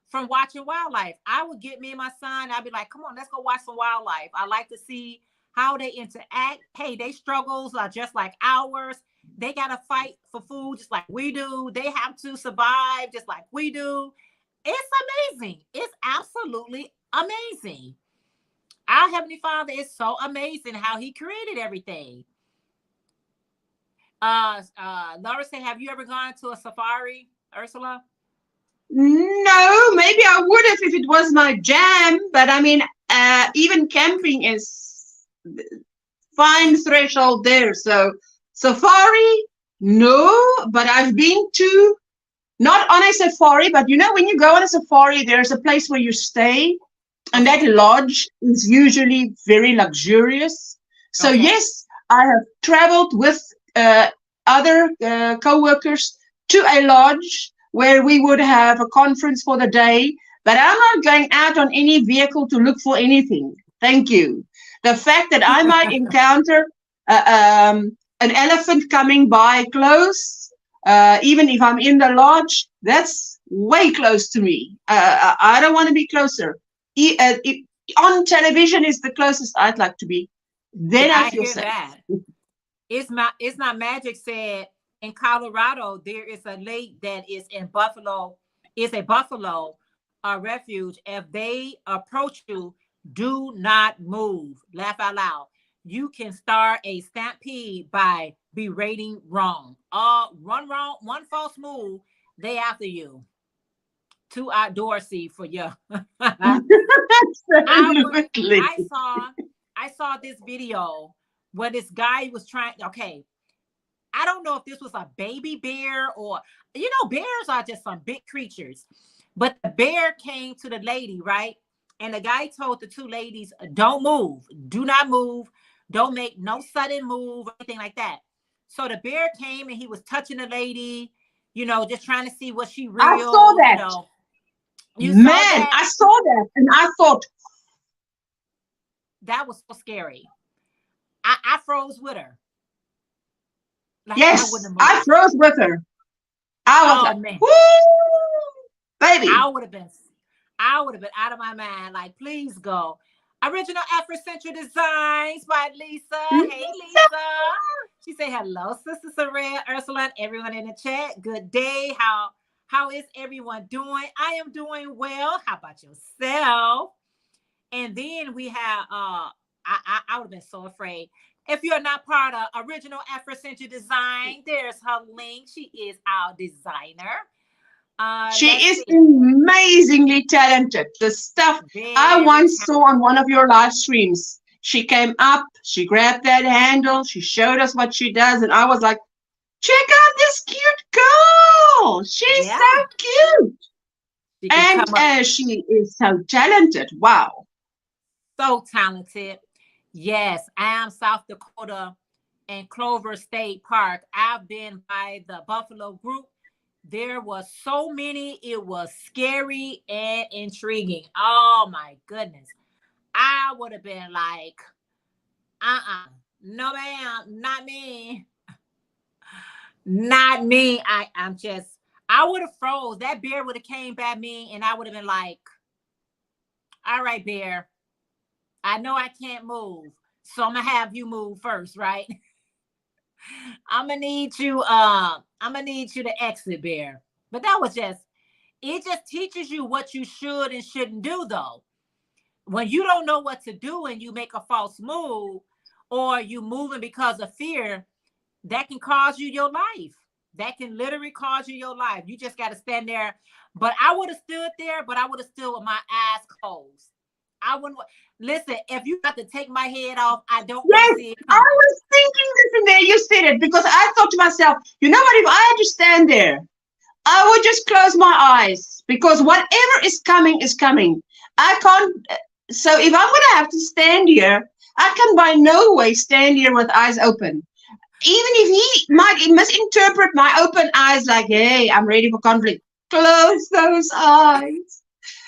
from watching wildlife. I would get me and my son, I'd be like, come on, let's go watch some wildlife. I like to see how they interact. Hey, their struggles are just like ours. They got to fight for food just like we do. They have to survive just like we do. It's amazing. It's absolutely amazing. Our Heavenly Father is so amazing how he created everything. Laura said, have you ever gone to a safari, Ursula? No, maybe I would have if it was my jam. But I mean, even camping is fine threshold there. So safari, no, but I've been to, not on a safari, but when you go on a safari, there's a place where you stay, and that lodge is usually very luxurious. So yes, I have traveled with other co-workers to a lodge where we would have a conference for the day, but I'm not going out on any vehicle to look for anything. Thank you. The fact that I might encounter an elephant coming by close, even if I'm in the lodge, that's way close to me. I don't want to be closer. On television is the closest I'd like to be. Then I feel safe. That. It's not Magic said in Colorado there is a lake that is in Buffalo. It's a buffalo refuge. If they approach you, do not move. Laugh out loud. You can start a stampede by berating wrong. One wrong, one false move, they after you. Too outdoorsy for you. I saw this video where this guy was trying. Okay, I don't know if this was a baby bear or bears are just some big creatures, but the bear came to the lady, right? And the guy told the two ladies, don't move, do not move, don't make no sudden move or anything like that. So the bear came and he was touching the lady, just trying to see was she real. I saw that. You saw Man, that? I saw that and I thought, That was so scary. I froze with her. Like I wouldn't yes, have I moved. froze with her. I was Oh like, man. woo, baby. I would have been I would have been out of my mind. Like, please go. Original Afrocentric Designs by Lisa. Hey, Lisa. She said, hello, Sister Soraya, Ursula, and everyone in the chat. Good day. How is everyone doing? I am doing well. How about yourself? And then we have I would have been so afraid. If you're not part of Original Afrocentric Design, there's her link. She is our designer. She Let's is see. amazingly talented. The stuff I Very once saw on one of your live streams. She came up, she grabbed that handle, she showed us what she does, and I was like, check out this cute girl. She's yeah. so cute. She can And come up she is so talented. Wow. so talented. Yes, I am South Dakota and Clover State Park. I've been by the Buffalo Group. There was so many. It was scary and intriguing. Oh my goodness. I would have been like, no ma'am, not me. Not me. I would have froze. That bear would have came by me and I would have been like, all right, bear. I know I can't move. So I'm gonna have you move first, right? I'm gonna need you to exit, bear. But that was just it just teaches you what you should and shouldn't do though. When you don't know what to do and you make a false move or you moving because of fear, that can cause you your life. That can literally cause you your life. You just got to stand there. But I would have stood there, but I would have stood with my eyes closed. I wouldn't listen. If you got to take my head off, I don't want to Yes, see it I coming. was thinking this and there you said it because I thought to myself, you know what, if I had to stand there, I would just close my eyes because whatever is coming is coming. I can't. So if I'm going to have to stand here, I can by no way stand here with eyes open. Even if he might misinterpret my open eyes like, hey, I'm ready for conflict. Close those eyes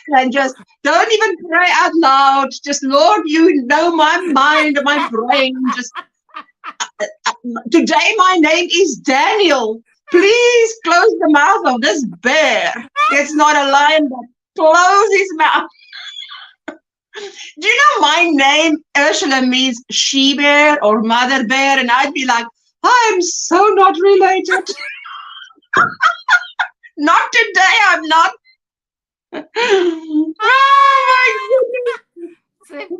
and just don't even pray out loud. Just, Lord, you know my mind, my brain. Just today, my name is Daniel. Please close the mouth of this bear. It's not a lion, but close his mouth. Do you know my name, Ursula, means she bear or mother bear? And I'd be like, I'm so not related. Not today, I'm not. Oh my goodness.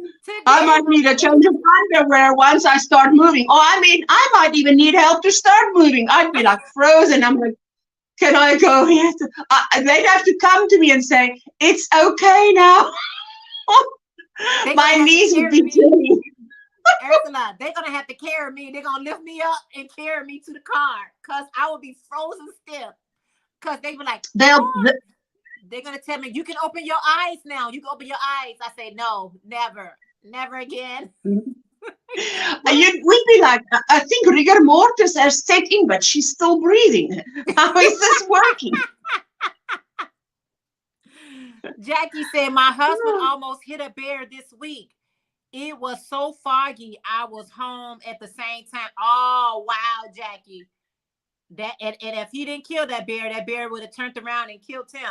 I might need a change of underwear once I start moving. Oh, I mean, I might even need help to start moving. I'd be like frozen. I'm like, can I go? Yes. They'd have to come to me and say, it's okay now. My knees would be dirty. Ursula, they're gonna have to carry me. They're gonna lift me up and carry me to the car because I will be frozen stiff. Because they be like, they're gonna tell me you can open your eyes now. You can open your eyes. I say no, never, never again. We'd be like, I think rigor mortis has set in, but she's still breathing. How is this working? Jackie said, my husband almost hit a bear this week. It was so foggy. I was home at the same time. Oh, wow, Jackie. And if he didn't kill that bear would have turned around and killed him.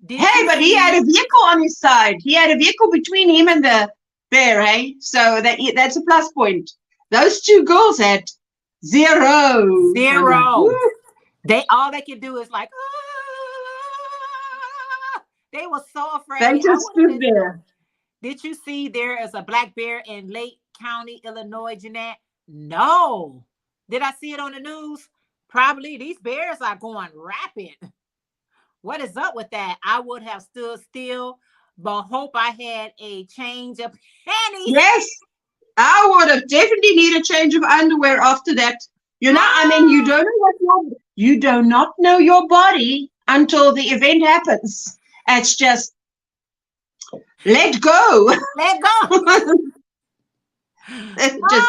But he had a vehicle on his side. He had a vehicle between him and the bear, eh? So that's a plus point. Those two girls had zero. Like, all they could do is like, they were so afraid. They just stood there. Did you see there is a black bear in Lake County, Illinois, Jeanette? No. Did I see it on the news? Probably. These bears are going rapid. What is up with that? I would have stood still, but hope I had a change of panties. Yes, I would have definitely need a change of underwear after that. You know, I mean, you do not know your body until the event happens. It's just let go. Let go. It's just.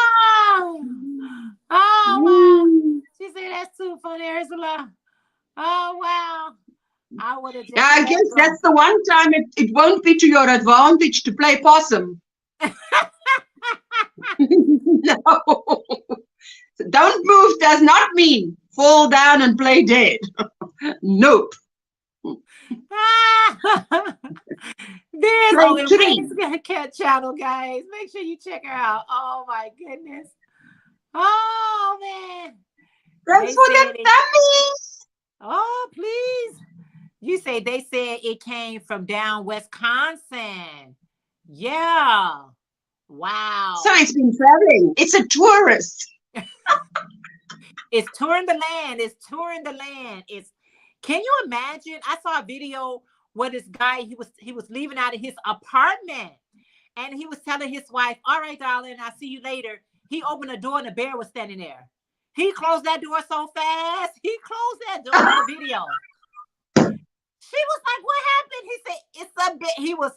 Oh wow. She said that's too funny, Ursula. Oh wow. I would have just I let guess go. that's the one time it won't be to your advantage to play possum. No. Don't move does not mean fall down and play dead. Nope. There's Play tree. Raven's cat channel, guys. Make sure you check her out. Oh my goodness. Oh man. Thanks They for said the it. dummies. Oh, please. You say they said it came from down Wisconsin. Yeah. Wow. So it's been traveling. It's a tourist. It's touring the land. It's touring the land. It's can you imagine? I saw a video where this guy he was leaving out of his apartment and he was telling his wife, "All right, darling, I'll see you later." He opened the door and the bear was standing there. He closed that door so fast. He closed that door in the video. She was like, "What happened?" He said, "It's a bear."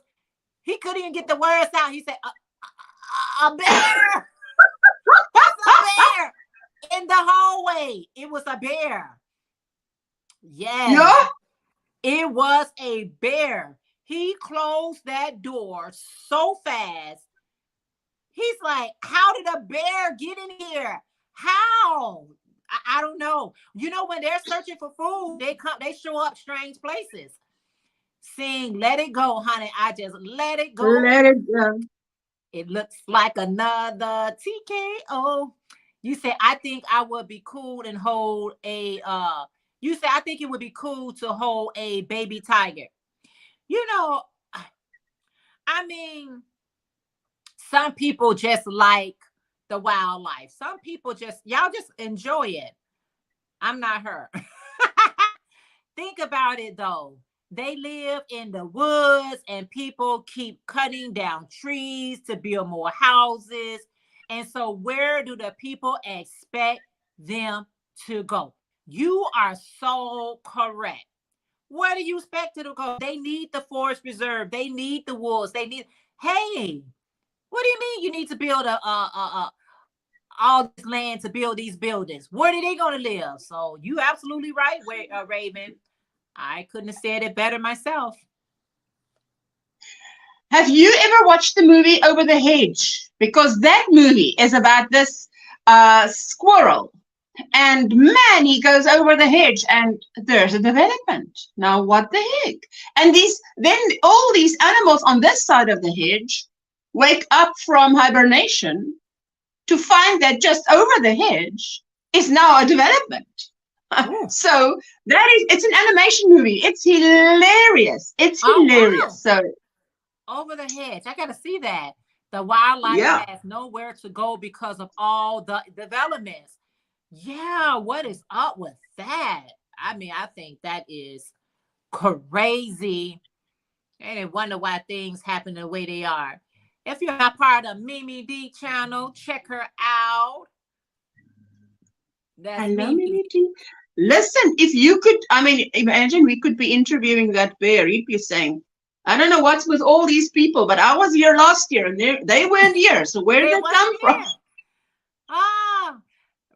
He couldn't even get the words out. He said, "A bear." It's a bear in the hallway. It was a bear. Yes. Yeah. It was a bear. He closed that door so fast. He's like, "How did a bear get in here? How?" I don't know. You know, when they're searching for food, they show up strange places. Sing, let it go, honey. I just let it go. Let it go. It looks like another TKO. You say, I think I would be cool and hold a you say I think it would be cool to hold a baby tiger. You know, I mean, some people just like the wildlife. Some people y'all just enjoy it. I'm not her. Think about it though. They live in the woods and people keep cutting down trees to build more houses. And so, where do the people expect them to go? You are so correct. Where do you expect it to go? They need the forest reserve. They need the woods. They need, hey, what do you mean you need to build all this land to build these buildings? Where are they going to live? So you absolutely right, Raven. I couldn't have said it better myself. Have you ever watched the movie Over the Hedge? Because that movie is about this squirrel. And man, he goes over the hedge and there's a development. Now, what the heck? And then all these animals on this side of the hedge wake up from hibernation to find that just over the hedge is now a development. So it's an animation movie. It's hilarious. It's hilarious. Wow. So Over the Hedge. I got to see that. The wildlife has nowhere to go because of all the developments. Yeah, what is up with that? I mean, I think that is crazy. And I wonder why things happen the way they are. If you're not part of Mimi D channel, check her out. That's Hello, Mimi D. Listen, if you could, I mean, imagine we could be interviewing that bear. He'd be saying, I don't know what's with all these people, but I was here last year and they weren't here. So where did they come from?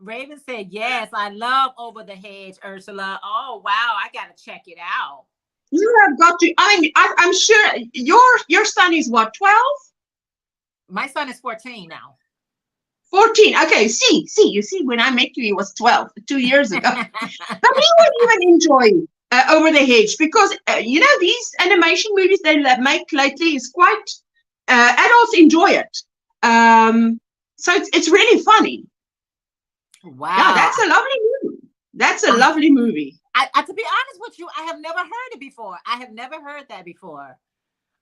Raven said, yes, I love Over the Hedge, Ursula. Oh, wow. I got to check it out. You have got to, I mean, I'm sure your son is what, 12? My son is 14 now. 14. Okay, you see, when I met you, he was 12, 2 years ago. But he would even enjoy Over the Hedge because, you know, these animation movies they make lately is quite, adults enjoy it. So it's really funny. Wow. Yeah, that's a lovely movie. That's a lovely movie. To be honest with you, I have never heard it before. I have never heard that before.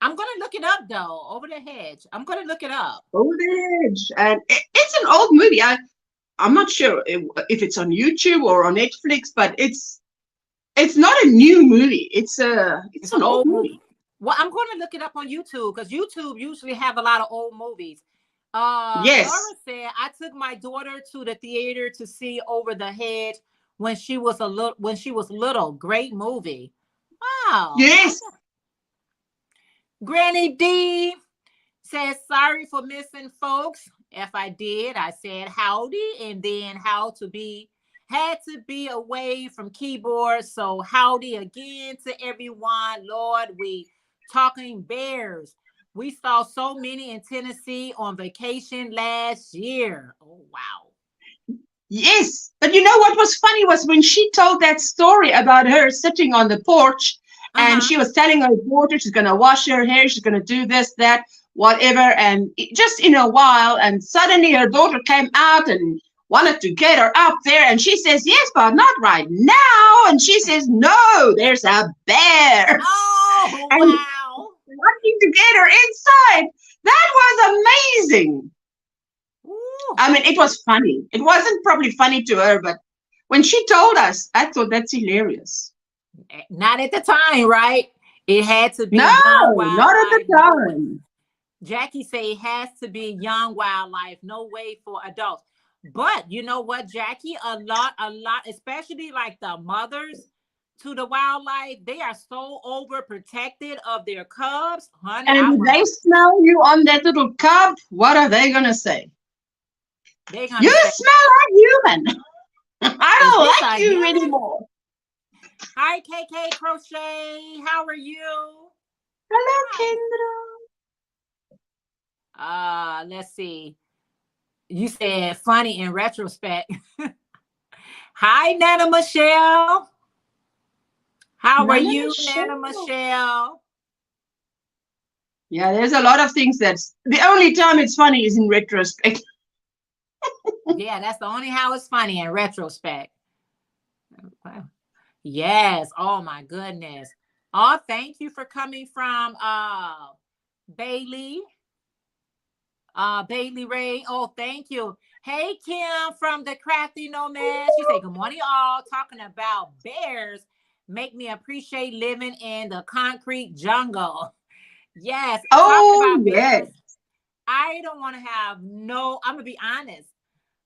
I'm going to look it up, though. Over the Hedge. I'm going to look it up. Over the Hedge. And it's an old movie. I'm not sure if it's on YouTube or on Netflix, but it's not a new movie. It's an old movie. Well, I'm going to look it up on YouTube because YouTube usually have a lot of old movies. Yes. Laura said, I took my daughter to the theater to see Over the Hedge when she was little. Great movie. Wow. Yes. Granny D says, sorry for missing folks. If I did, I said howdy and then how to be Had to be away from keyboards. So howdy again to everyone. Lord, we talking bears. We saw so many in Tennessee on vacation last year. Oh, wow. Yes, but you know what was funny was when she told that story about her sitting on the porch and Uh-huh. she was telling her daughter she's going to wash her hair, she's going to do this, that, whatever. And just in a while, and suddenly her daughter came out and wanted to get her up there. And she says, yes, but not right now. And she says, no, there's a bear. Oh, And wow. wanting to get her inside. That was amazing. Ooh. I mean, it was funny. It wasn't probably funny to her, but when she told us, I thought that's hilarious. Not at the time, right? It had to be No, young not at the wildlife. No way. time. Jackie say it has to be young wildlife. No way for adults. But you know what, Jackie? A lot, especially like the mothers to the wildlife, they are so overprotected of their cubs. Honey, And I if would they smell you on that little cub, what are they going to say? they're You gonna say, smell like human. I is don't this like a you human? anymore. Hi, KK Crochet. How are you? Hello, Hi. Kendra. Let's see. You said funny in retrospect. Hi, Nana Michelle. How are Nana you, Nana Michelle. Michelle? Yeah, there's a lot of things that's the only time it's funny is in retrospect. Yeah, that's the only how it's funny in retrospect. Yes. Oh my goodness. Oh, thank you for coming from Bailey. Bailey Ray. Oh, thank you. Hey, Kim from the Crafty Nomad. She said, good morning, all. Talking about bears make me appreciate living in the concrete jungle. Yes. Talking Oh, about yes. bears, I don't want to have I'm going to be honest,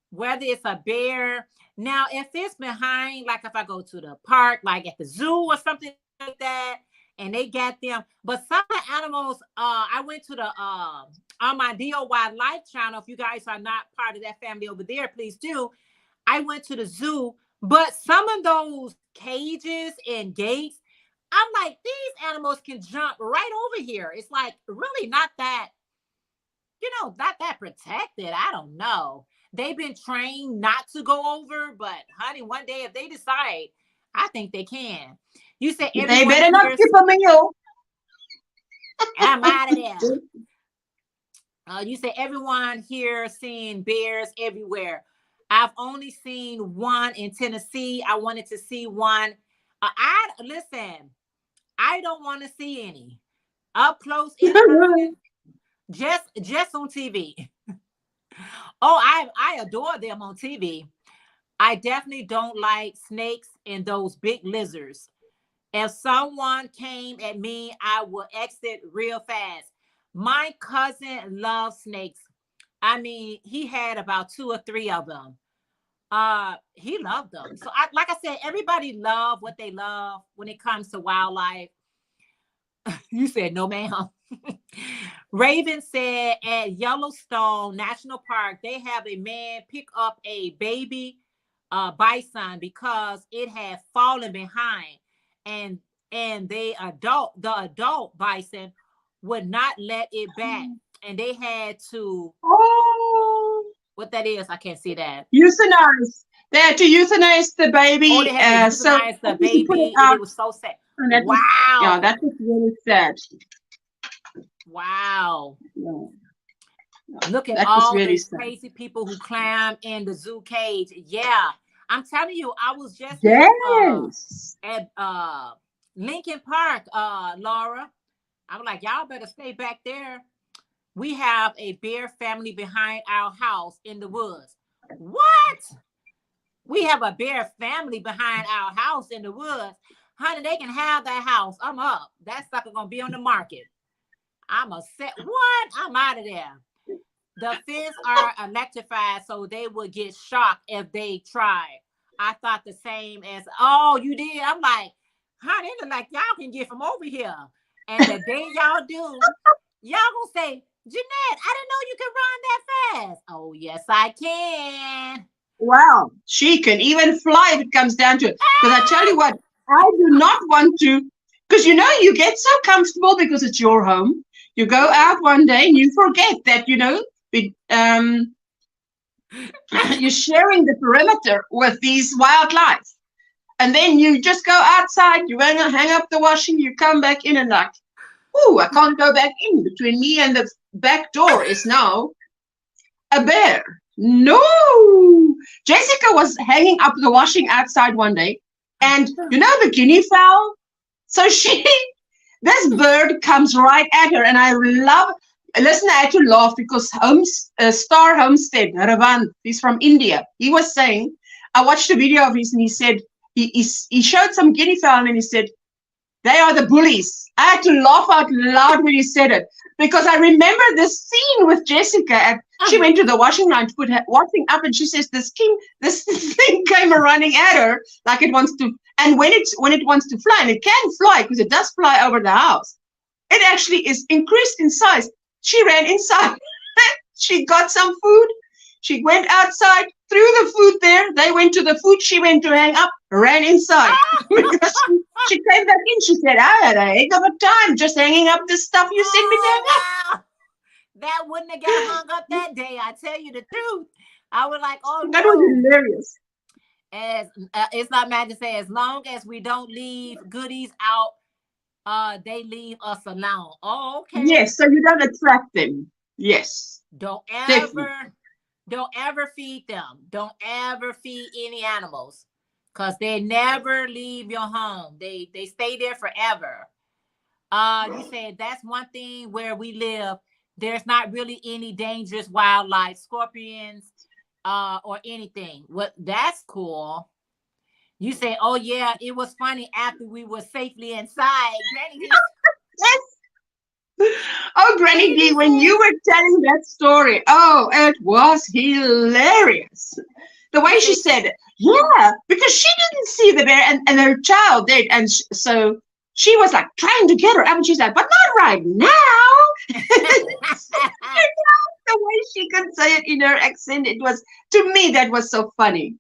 whether it's a bear. Now, if it's behind, like if I go to the park, like at the zoo or something like that, and they got them. But some of the animals, I went to the on my DOY Life channel. If you guys are not part of that family over there, please do. I went to the zoo, but some of those cages and gates, I'm like, these animals can jump right over here. It's like really not that, not that protected. I don't know. They've been trained not to go over, but honey, one day if they decide, I think they can. You said They everyone better not hears, skip a meal. I'm out of there. You say everyone here seeing bears everywhere. I've only seen one in Tennessee. I wanted to see one. I listen. I don't want to see any up close in person. Just on TV. Oh, I adore them on TV. I definitely don't like snakes and those big lizards. If someone came at me, I would exit real fast. My cousin loves snakes. I mean, he had about 2 or 3 of them. He loved them. So like I said, everybody love what they love when it comes to wildlife. You said no, ma'am. Raven said at Yellowstone National Park, they have a man pick up a baby bison because it had fallen behind, and the adult bison would not let it back, and they had to what that is, I can't see that. Euthanize. They had to euthanize the baby. Oh, they had to So euthanize the obviously put it baby, and out. it was so sad. And that was, yeah, that was really sad. Wow. Yeah. Look at That was all really these sad. crazy people who climb in the zoo cage. Yeah. I'm telling you, I was just Yes. at Lincoln Park, Laura. I was like, y'all better stay back there. We have a bear family behind our house in the woods. What? We have a bear family behind our house in the woods. Honey, they can have that house. I'm up. That sucker gonna be on the market. I'm a set. What? I'm out of there. The fins are electrified, so they would get shocked if they tried. I thought the same as, oh, you did? I'm like, honey, they're like, y'all can get from over here. And the day y'all do, y'all gonna say, Jeanette, I didn't know you could run that fast. Oh, yes, I can. Well, she can even fly if it comes down to it. Because I tell you what, I do not want to, because you get so comfortable because it's your home. You go out one day and you forget that, you're sharing the perimeter with these wildlife. And then you just go outside, you hang up the washing, you come back in and like, oh, I can't go back in. Between me and the back door is now a bear. No. Jessica was hanging up the washing outside one day, and the guinea fowl? So this bird comes right at her, and listen, I had to laugh because Star Homestead, Ravant, he's from India. He was saying, I watched a video of his and he said, he showed some guinea fowl and he said, they are the bullies. I had to laugh out loud when he said it because I remember this scene with Jessica. She went to the washing line to put her washing up, and she says this thing came running at her like it wants to. And when it wants to fly, and it can fly because it does fly over the house, it actually is increased in size. She ran inside. She got some food. She went outside, threw the food there. They went to the food. She went to hang up, ran inside. Because she came back in. She said, I had a heck of a time just hanging up the stuff you sent me to hang up. That wouldn't have got hung up that day. I tell you the truth. I was like, oh, that no. was hilarious. It's not mad to say, as long as we don't leave goodies out, they leave us alone. Oh, okay. Yes, so you don't attract them. Yes. Don't ever feed them. Don't ever feed any animals, because they never leave your home. They stay there forever. You said that's one thing where we live. There's not really any dangerous wildlife, scorpions, or anything. That's cool. You say, oh yeah, it was funny after we were safely inside. Granny, oh, Granny D, when you were telling that story, oh, it was hilarious. The way she said it. Yeah, because she didn't see the bear and her child did. And so she was like trying to get her up, and she's like, but not right now. The way she could say it in her accent, it was, to me, that was so funny.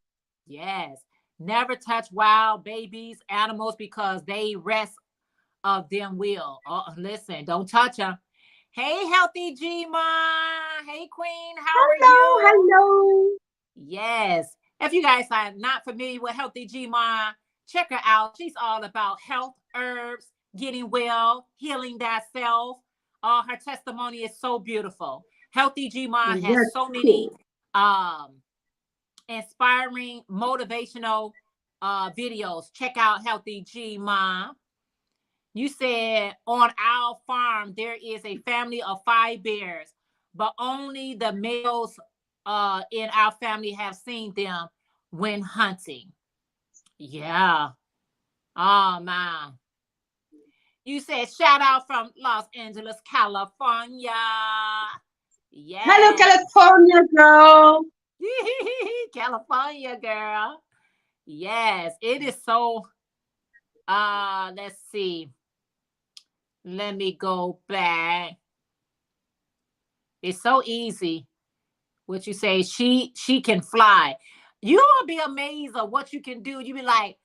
Yes. Never touch wild babies, animals, because they rest of them will. Oh, listen, don't touch them. Hey, Healthy G-Ma. Hey, Queen. How are you? Hello. Yes. If you guys are not familiar with Healthy G-Ma, check her out. She's all about health, herbs, getting well, healing thyself. Her testimony is so beautiful. Healthy G-Ma has so many inspiring, motivational videos. Check out Healthy G-Ma. You said on our farm there is a family of 5 bears, but only the males in our family have seen them when hunting. Yeah. Oh man. You said shout out from Los Angeles, California. Yeah. Hello, California girl. California girl. Yes, it is so. Let's see. Let me go back. It's so easy. What you say, she can fly. You will be amazed at what you can do. You be like,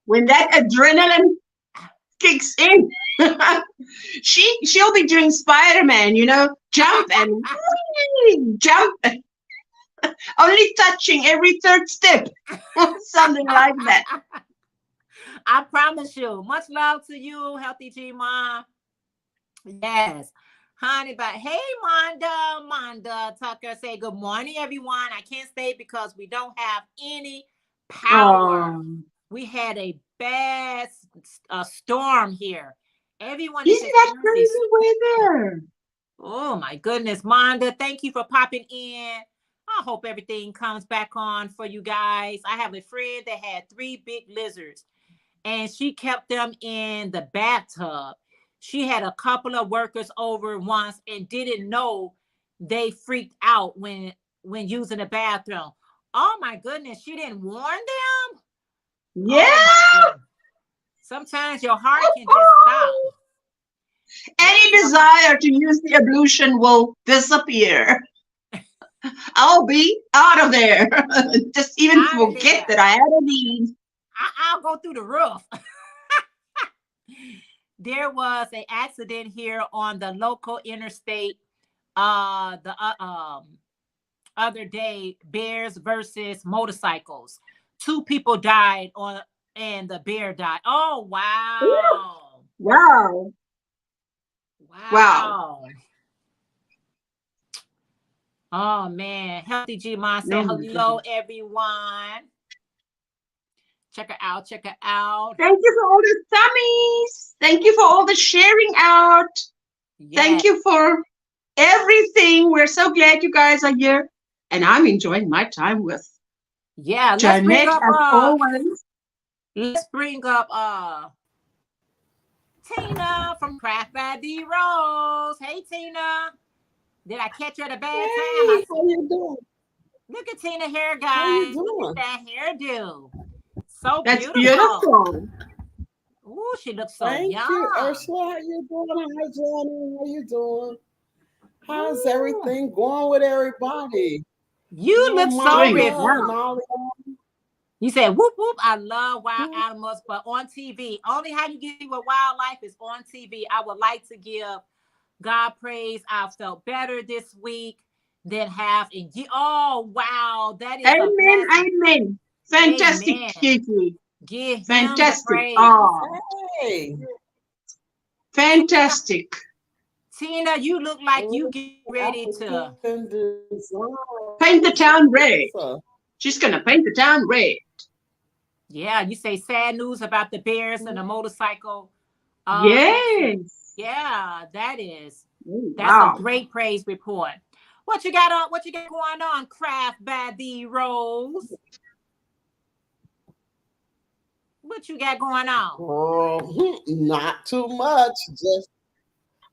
when that adrenaline kicks in, she'll be doing Spider-Man, jump and jump, only touching every third step, something like that. I promise you. Much love to you, Healthy G-Ma. Yes. Honey, but hey, Monda Tucker, say good morning, everyone. I can't stay because we don't have any power. We had a bad storm here. Everyone isn't that crazy weather? Oh my goodness, Monda, thank you for popping in. I hope everything comes back on for you guys. I have a friend that had 3 big lizards, and she kept them in the bathtub. She had a couple of workers over once and didn't know they freaked out when using the bathroom. Oh my goodness, she didn't warn them? Yeah. Oh, sometimes your heart can just stop. Any desire to use the ablution will disappear. I'll be out of there. Just even Out of forget there. that I had a need. I'll go through the roof. There was an accident here on the local interstate the other day, bears versus motorcycles. Two people died on and the bear died. Oh wow. Wow. Wow. Wow. Oh man. Healthy G Mon No, say hello everyone. Check her out. Check her out. thank you for all the tummies. Thank you for all the sharing out. Thank Yes. you for everything. We're so glad you guys are here. And I'm enjoying my time with Yeah. Janet as always. Let's bring up Tina from Craft by D Rose. Hey Tina. Did I catch you at a bad time? Hey, how you doing? Look at Tina hair, How you guys. Look doing? at that hairdo. So That's beautiful. beautiful. Ooh, she looks so Thank young. you, Ursula. How you doing? Hi, Johnny. How you doing? How's everything going with everybody? You look so Doing Monica, refreshed. Molly. You said whoop whoop. I love wild animals, but on TV. Only how you get with wildlife is on TV. I would like to give God praise. I felt better this week than half in year. Oh wow, that is a Amen. blessing. Amen. Fantastic, Amen. Kiki. Give him the Fantastic. praise. Oh, Hey. fantastic. Tina, you look like you get ready to Paint the town red. She's going to paint the town red. Yeah, you say sad news about the bears and the motorcycle. Yes. Yeah, that is. That's Wow. a great praise report. What you got on? What you got going on, Craft by the Rose? What you got going on? Not too much. Just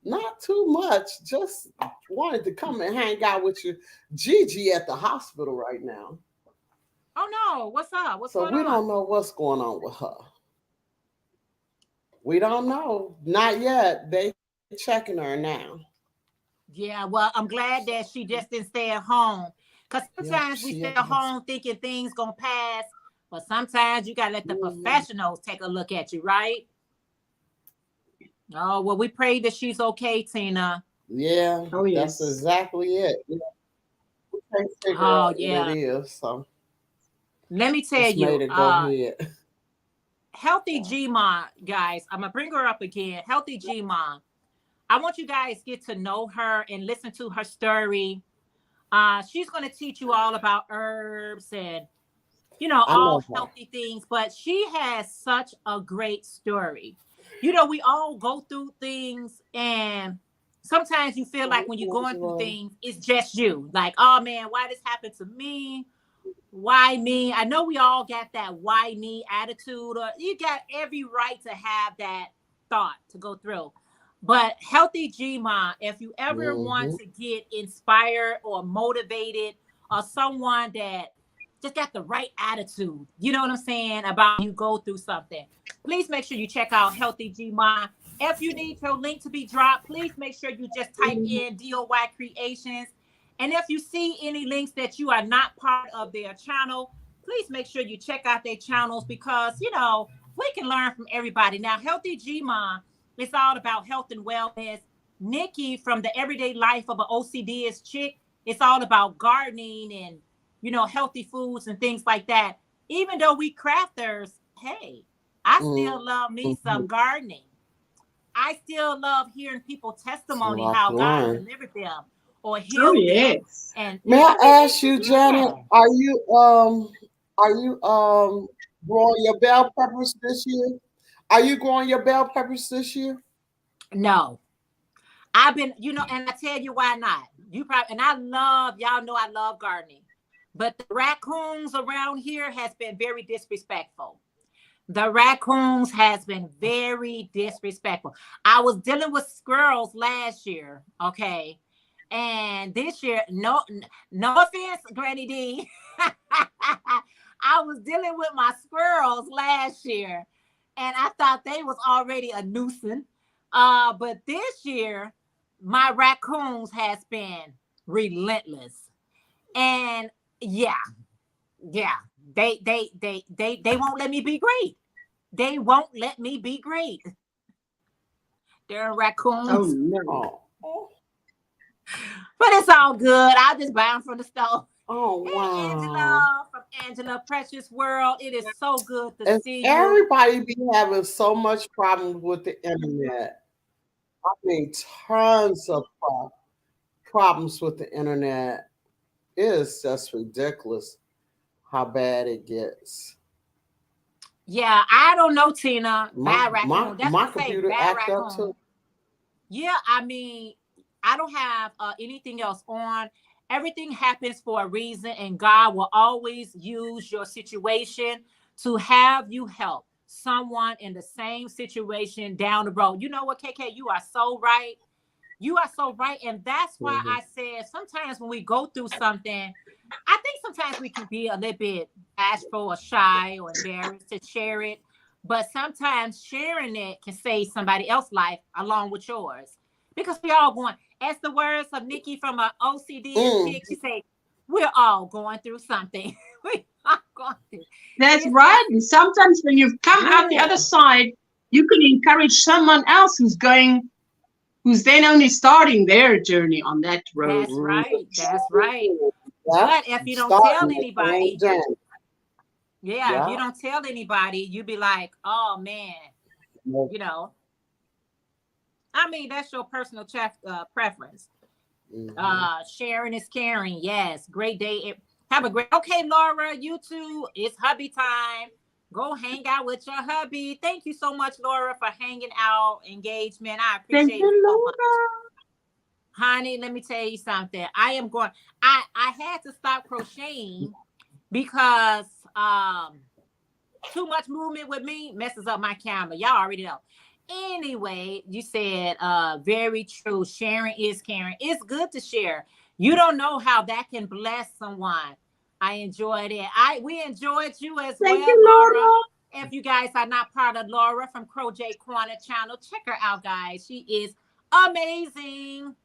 not too much. Just wanted to come and hang out with you. Gigi at the hospital right now. Oh no, what's up? What's So going we on? don't know what's going on with her. We don't know. Not yet. They checking her now. Yeah, well, I'm glad that she just didn't stay at home. Because sometimes we she stay at the at home thinking things gonna pass, but sometimes you gotta let the professionals take a look at you, right? Oh, well, we pray that she's okay, Tina. Yeah, Oh, yes. that's exactly it. Yeah. We can't figure Oh, out yeah. what it is. So Let me tell just you, made it go ahead. Healthy G-Mon, guys, I'm gonna bring her up again. Healthy G-Mon. I want you guys get to know her and listen to her story. She's gonna teach you all about herbs and I all love her. healthy things, but she has such a great story. We all go through things, and sometimes you feel like when you're going through things, it's just you. Like, oh man, why this happened to me? Why me? I know we all got that why me attitude, or you got every right to have that thought to go through. But Healthy G-Mon, if you ever want to get inspired or motivated, or someone that just got the right attitude, you know what I'm saying, about you go through something, please make sure you check out Healthy G-Mon. If you need your link to be dropped, please make sure you just type in DOY Creations. And if you see any links that you are not part of their channel, please make sure you check out their channels because, we can learn from everybody. Now, Healthy G-Mon, it's all about health and wellness. Nikki from the Everyday Life of an OCDist Chick, it's all about gardening and, healthy foods and things like that. Even though we crafters, hey, I still love me some gardening. I still love hearing people's testimony, how God delivered them or Oh, healed them. yes. And May I ask you, yeah. Janet, are you growing your bell peppers this year? Are you growing your bell peppers this year? No, I've been, and I tell you why not. You probably, and y'all know I love gardening, but the raccoons around here has been very disrespectful. The raccoons has been very disrespectful. I was dealing with squirrels last year, okay? And this year, no offense, Granny D. I was dealing with my squirrels last year, and I thought they was already a nuisance. But this year, my raccoons has been relentless. And yeah, they won't let me be great. They won't let me be great. They're raccoons. Oh no. Oh, But it's all good. I'll just buy them from the store. oh Hey, wow. Angela from Angela Precious World. It is so good to And see you. everybody be having so much problems with the internet. I mean, tons of problems with the internet. It is just ridiculous how bad it gets. Yeah, I don't know, Tina. My Bad raccoon. That's my what I say. computer Bad act up raccoon. too. Yeah, I mean, I don't have anything else on. Everything happens for a reason, and God will always use your situation to have you help someone in the same situation down the road. You know what, KK? You are so right. You are so right. And that's why Mhm. I said sometimes when we go through something, I think sometimes we can be a little bit bashful or shy or embarrassed to share it. But sometimes sharing it can save somebody else's life along with yours. Because we all going, as the words of Nikki from OCD is Mm. chick, she said, we're all going through something. We are going through. That's It's right. And sometimes when you've come out the Yeah. other side, you can encourage someone else who's then only starting their journey on that road. That's right. That's right. Yep. But if you don't Starting tell the anybody, journey. yeah, if you Yeah. don't tell anybody, you be like, oh man, you know. I mean, that's your personal preference. Mhm. Sharing is caring. Yes, great day. Have a great. Okay, Laura, you too. It's hubby time. Go hang out with your hubby. Thank you so much, Laura, for hanging out. Engagement. I Thank appreciate it you, so much. Laura. Honey, let me tell you something. I am going. I had to stop crocheting because too much movement with me messes up my camera. Y'all already know. Anyway, you said very true. Sharing is caring. It's good to share. You don't know how that can bless someone. I enjoyed it. We enjoyed you as Thank well, you, Laura. Laura. If you guys are not part of Laura from Crow J Corner channel, check her out, guys. She is amazing.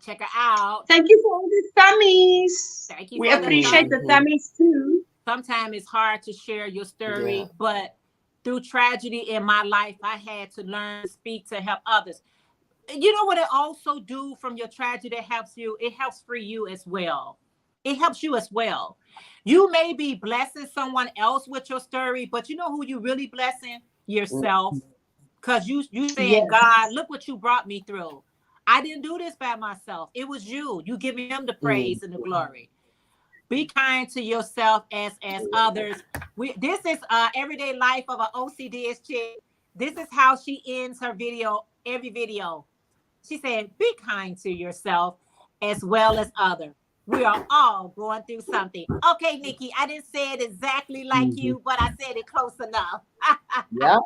Check her out. Thank you for all the tummies. Thank you We for the appreciate thumb. the Mhm. tummies too. Sometimes it's hard to share your Yeah. story, but through tragedy in my life, I had to learn to speak to help others. You know what it also do from your tragedy that helps you? It helps free you as well. It helps you as well. You may be blessing someone else with your story, but you know who you really blessing? Yourself. Because you saying, God, Yes. look what you brought me through. I didn't do this by myself. It was you. You giving him the praise and the glory. Be kind to yourself as others. This is everyday life of an OCD chick. This is how she ends her video, every video. She said, be kind to yourself as well as others. We are all going through something. Okay, Nikki, I didn't say it exactly like Mhm. you, but I said it close enough. Yeah.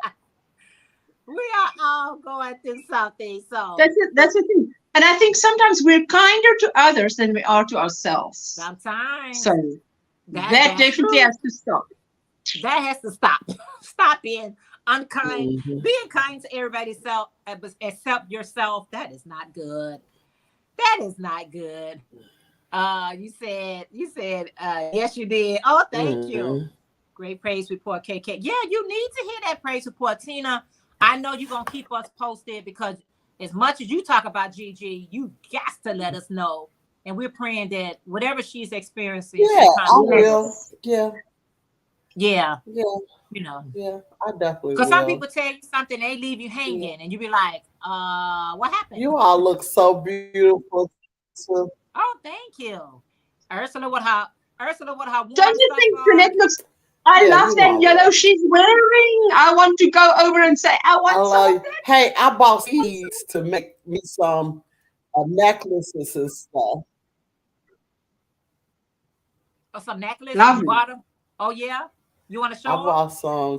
We are all going through something. So That's it. That's the thing. And I think sometimes we're kinder to others than we are to ourselves. sometimes So that that's definitely true. has to stop. That has to stop. Stop being unkind. Mhm. Being kind to everybody self, except yourself. That is not good. That is not good. You said, yes, you did. Oh, thank you. Mhm. Great praise report, KK. Yeah, you need to hear that praise report, Tina. I know you're gonna keep us posted because as much as you talk about Gigi, you got to let us know. And we're praying that whatever she's experiencing, Yeah, she I comes through it. will. Yeah. Yeah, Yeah. you know. Yeah. I definitely Because some will. people tell you something, they leave you Yeah. hanging, and you be like, what happened? You all look so beautiful too. Oh, thank you. Ursula with her Don't warm you stuff think on. Jeanette looks? I Yeah, love you that know yellow that. she's wearing. I want to go over and say, I I want some love of you. that. Hey, I bought seeds to make me some necklaces and stuff. Or some necklace. You Lovely. bought them. Oh, yeah? You want to I show them? bought some.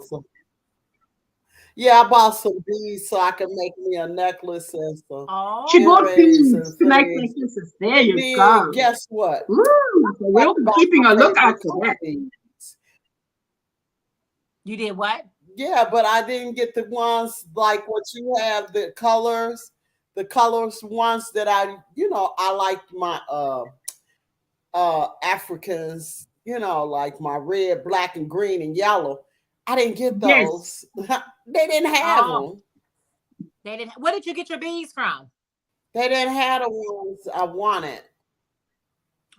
Yeah, I bought some beads so I can make me a necklace and some She Oh, bought earrings beads and to make things. necklaces. There you Then go. guess what? Ooh, so Like we'll be about keeping my a lookout favorite for color that. beads. you did what? Yeah, but I didn't get the ones like what you have, the colors ones that I like my Africans, like my red, black, and green and yellow. I didn't get Yes. those. They didn't have Oh, them. they didn't. Where did you get your beads from? They didn't have the ones I wanted.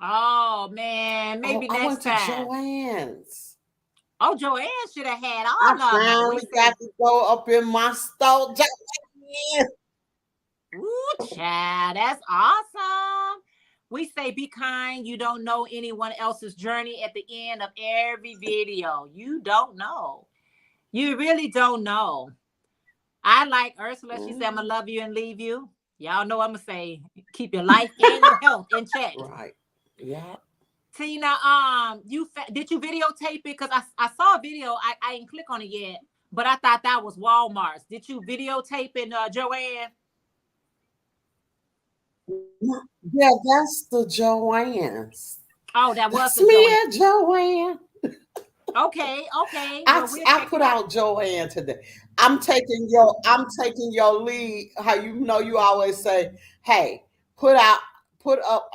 Oh man, Oh, maybe I went next to time. Joann's. Oh, Joanne should have had I all of them. We finally say, got to go up in my store. Joann's. ooh, child, that's awesome. We say be kind. You don't know anyone else's journey at the end of every video. You don't know. You really don't know. I like Ursula. She said, I'm gonna love you and leave you. Y'all know I'm gonna say, keep your life and your health in check. Right. Yeah. Tina, did you videotape it? Because I saw a video. I didn't click on it yet, but I thought that was Walmart's. Did you videotape it, Joanne? Yeah, that's the Joann's. Oh, that was That's the me Joanne. and Joanne. Okay. I, Well, we'll I check put it out. out Joanne today. I'm taking your lead. How you always say, hey, put up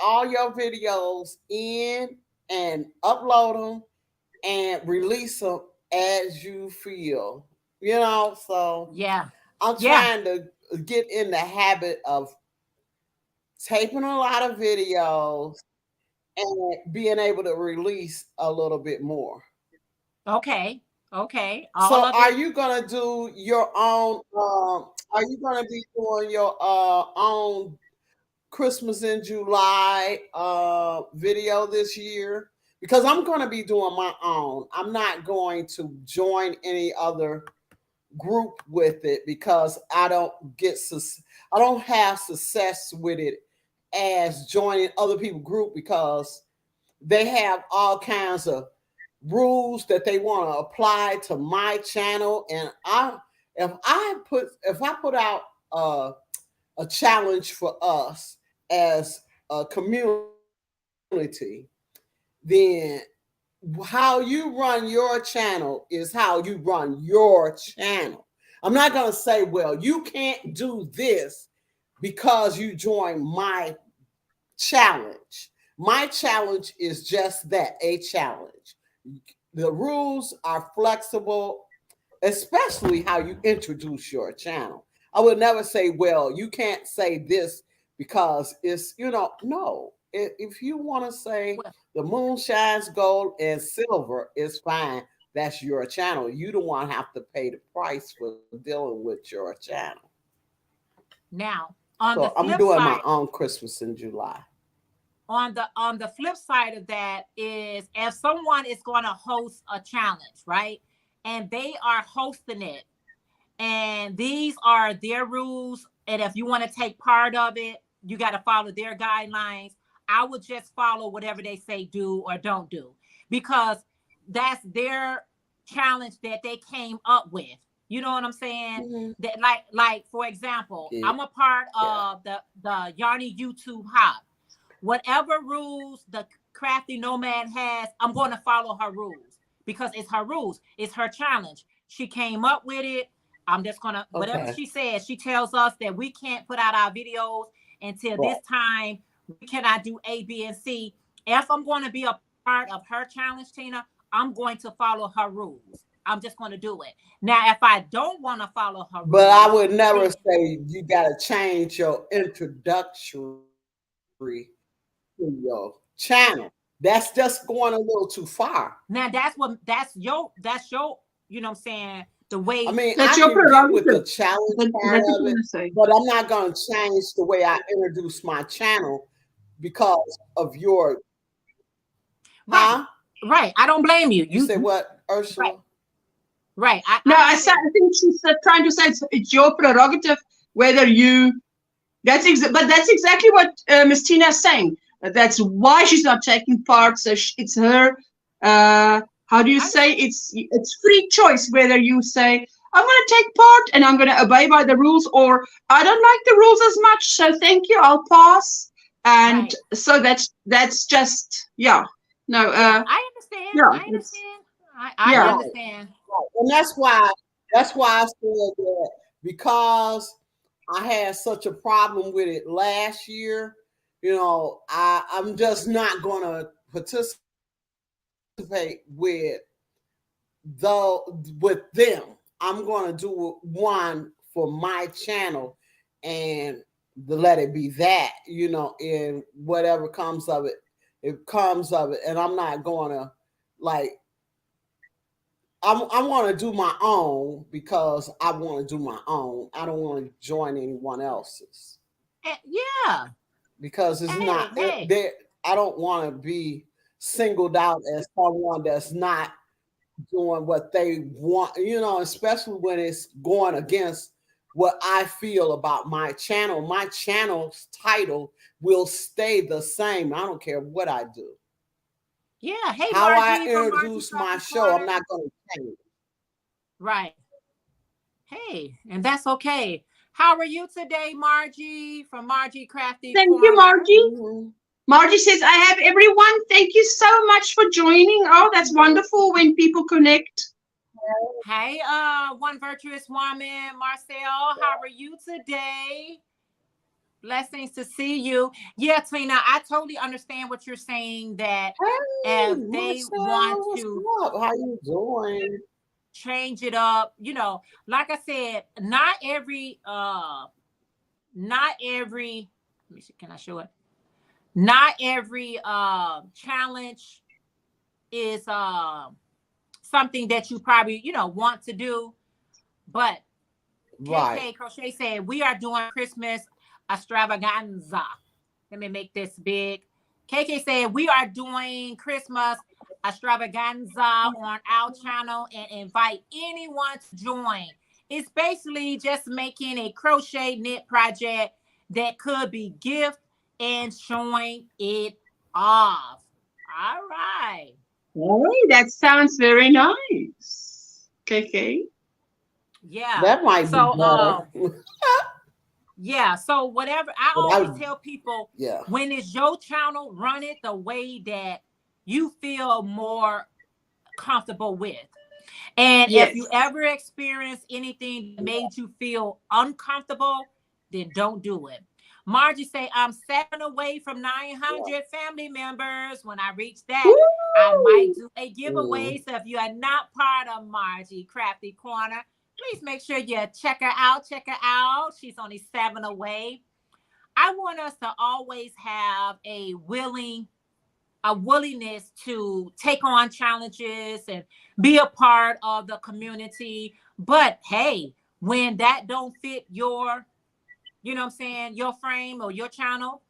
all your videos in and upload them and release them as you feel. So Yeah. I'm Yeah. trying to get in the habit of taping a lot of videos and being able to release a little bit more. Okay. Okay. All So of are it. you gonna do your own are you gonna be doing your own Christmas in July video this year? Because I'm gonna be doing my own. I'm not going to join any other group with it because I don't have success with it as joining other people group because they have all kinds of rules that they want to apply to my channel, and if I put out a challenge for us as a community, then how you run your channel is how you run your channel. I'm not going to say, well, you can't do this because you joined my challenge. My challenge is just that, a challenge. The rules are flexible, especially how you introduce your channel. I would never say, well, you can't say this because it's, no. If you want to say Well, the moon shines gold and silver, is fine. That's your channel. You don't want to have to pay the price for dealing with your channel. now, on the So I'm flip doing my side, own Christmas in July. on the flip side of that is if someone is going to host a challenge, right? And they are hosting it, and these are their rules, and if you want to take part of it, you got to follow their guidelines. I would just follow whatever they say do or don't do, because that's their challenge that they came up with. You know what I'm saying? Mm-hmm. That like for example, Yeah. I'm a part Yeah. of the Yarny YouTube Hub. Whatever rules the Crafty Nomad has, I'm going to follow her rules because it's her rules. It's her challenge. She came up with it. I'm just going to, whatever Okay. she says, she tells us that we can't put out our videos until Right. this time. We cannot do A, B, and C. If I'm going to be a part of her challenge, Tina, I'm going to follow her rules. I'm just going to do it. Now, if I don't want to follow her But I rules, would never then say you got to change your introductory to your channel. That's just going a little too far. now that's your you know what I'm saying, the I way. mean, That's I your can get with the prerogative. challenge That's part what of I'm it, gonna say. but I'm not going to change the way I introduce my channel because of your, Right, huh? right. I don't blame you. You say what, Right, Ursula? right. No, I'm I just saying. think she's trying to say it's your prerogative whether you. But that's exactly what Miss Tina is saying. That's why she's not taking part. So it's her. How do you say? It's free choice whether you say I'm going to take part and I'm going to obey by the rules, or I don't like the rules as much. So thank you, I'll pass. And Right. so that's just No. Yeah, I understand. Yeah. I understand. I Yeah. understand. Right. And that's why I said that, because I had such a problem with it last year, I'm just not gonna participate with them. I'm gonna do one for my channel and let it be that, and whatever comes of it, it comes of it. And I'm not gonna I want to do my own because I want to do my own. I don't want to join anyone else's. Yeah. Because it's not there. I don't want to be singled out as someone that's not doing what they want, especially when it's going against what I feel about my channel. My channel's title will stay the same. I don't care what I do. Yeah. Hey, how Margie, I introduce my show, I'm not going to change. Right. Hey, and that's okay. How are you today, Margie, from Margie Crafty Thank Corner? you, Margie. Margie says, I have everyone. Thank you so much for joining. Oh, that's wonderful when people connect. Hey, one virtuous woman, Marcel, how are you today? Blessings to see you. Yeah, Tina, I totally understand what you're saying, that if they Marcel, want to how you doing? Change it up, like I said, not every let me see, can I show it? Not every challenge is something that you probably want to do. But Right. KK Crochet said we are doing Christmas extravaganza. Let me make this big. KK said we are doing Christmas extravaganza on our channel and invite anyone to join. It's basically just making a crochet knit project that could be gift and showing it off. All right. Hey, that sounds very nice. KK. Yeah. That might be better. Yeah. So whatever, I always tell people, when it's your channel, run it the way that you feel more comfortable with. And if you ever experience anything that made you feel uncomfortable, then don't do it. Margie say, I'm 7 away from 900 family members. When I reach that, I might do a giveaway. So if you are not part of Margie Crafty Corner, please make sure you check her out. Check her out. She's only 7 away. I want us to always have a willingness to take on challenges and be a part of the community. But hey, when that don't fit your, your frame or your channel,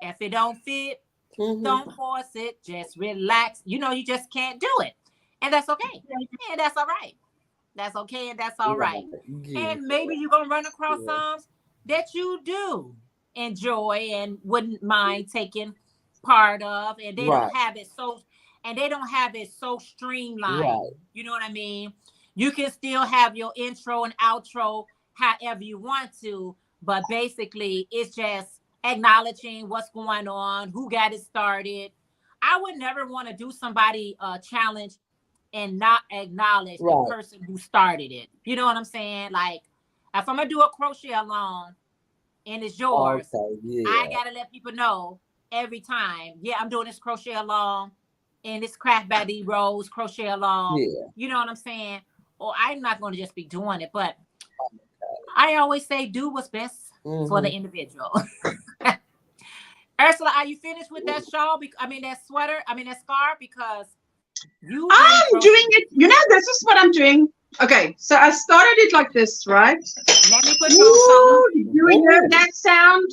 if it don't fit, don't force it. Just relax. You just can't do it. And that's okay. And that's all right. That's okay. And that's all right. And maybe you're going to run across some that you do enjoy and wouldn't mind taking part of, and they don't have it so streamlined. You know what I mean? You can still have your intro and outro however you want to, but basically it's just acknowledging what's going on, who got it started. I would never want to do somebody challenge and not acknowledge the person who started it. You know what I'm saying? Like, if I'm gonna do a crochet along and it's yours, I gotta let people know every time. Yeah, I'm doing this crochet along and this Craft by D Rose crochet along. You know what I'm saying? Or I'm not gonna just be doing it, but I always say do what's best for the individual. Ursula, are you finished with that shawl? That sweater? that scarf? Because I'm doing it. This is what I'm doing. Okay, so I started it like this, right? Let me put you Did you hear that sound?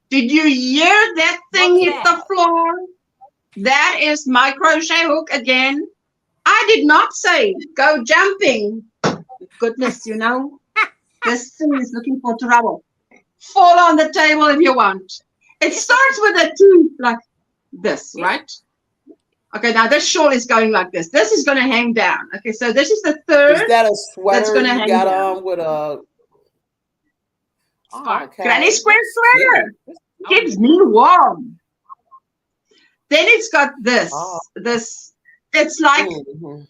Did you hear that thing hit the floor? That is my crochet hook again. I did not say go jumping. Goodness, this thing is looking for trouble. Fall on the table if you want. It starts with a 2 like this, right? Okay, now this shawl is going like this. This is going to hang down. Okay, so this is the third. Is that a sweater that's going to hang down on with a Granny Square sweater? Keeps me warm. Then it's got this. This. It's like,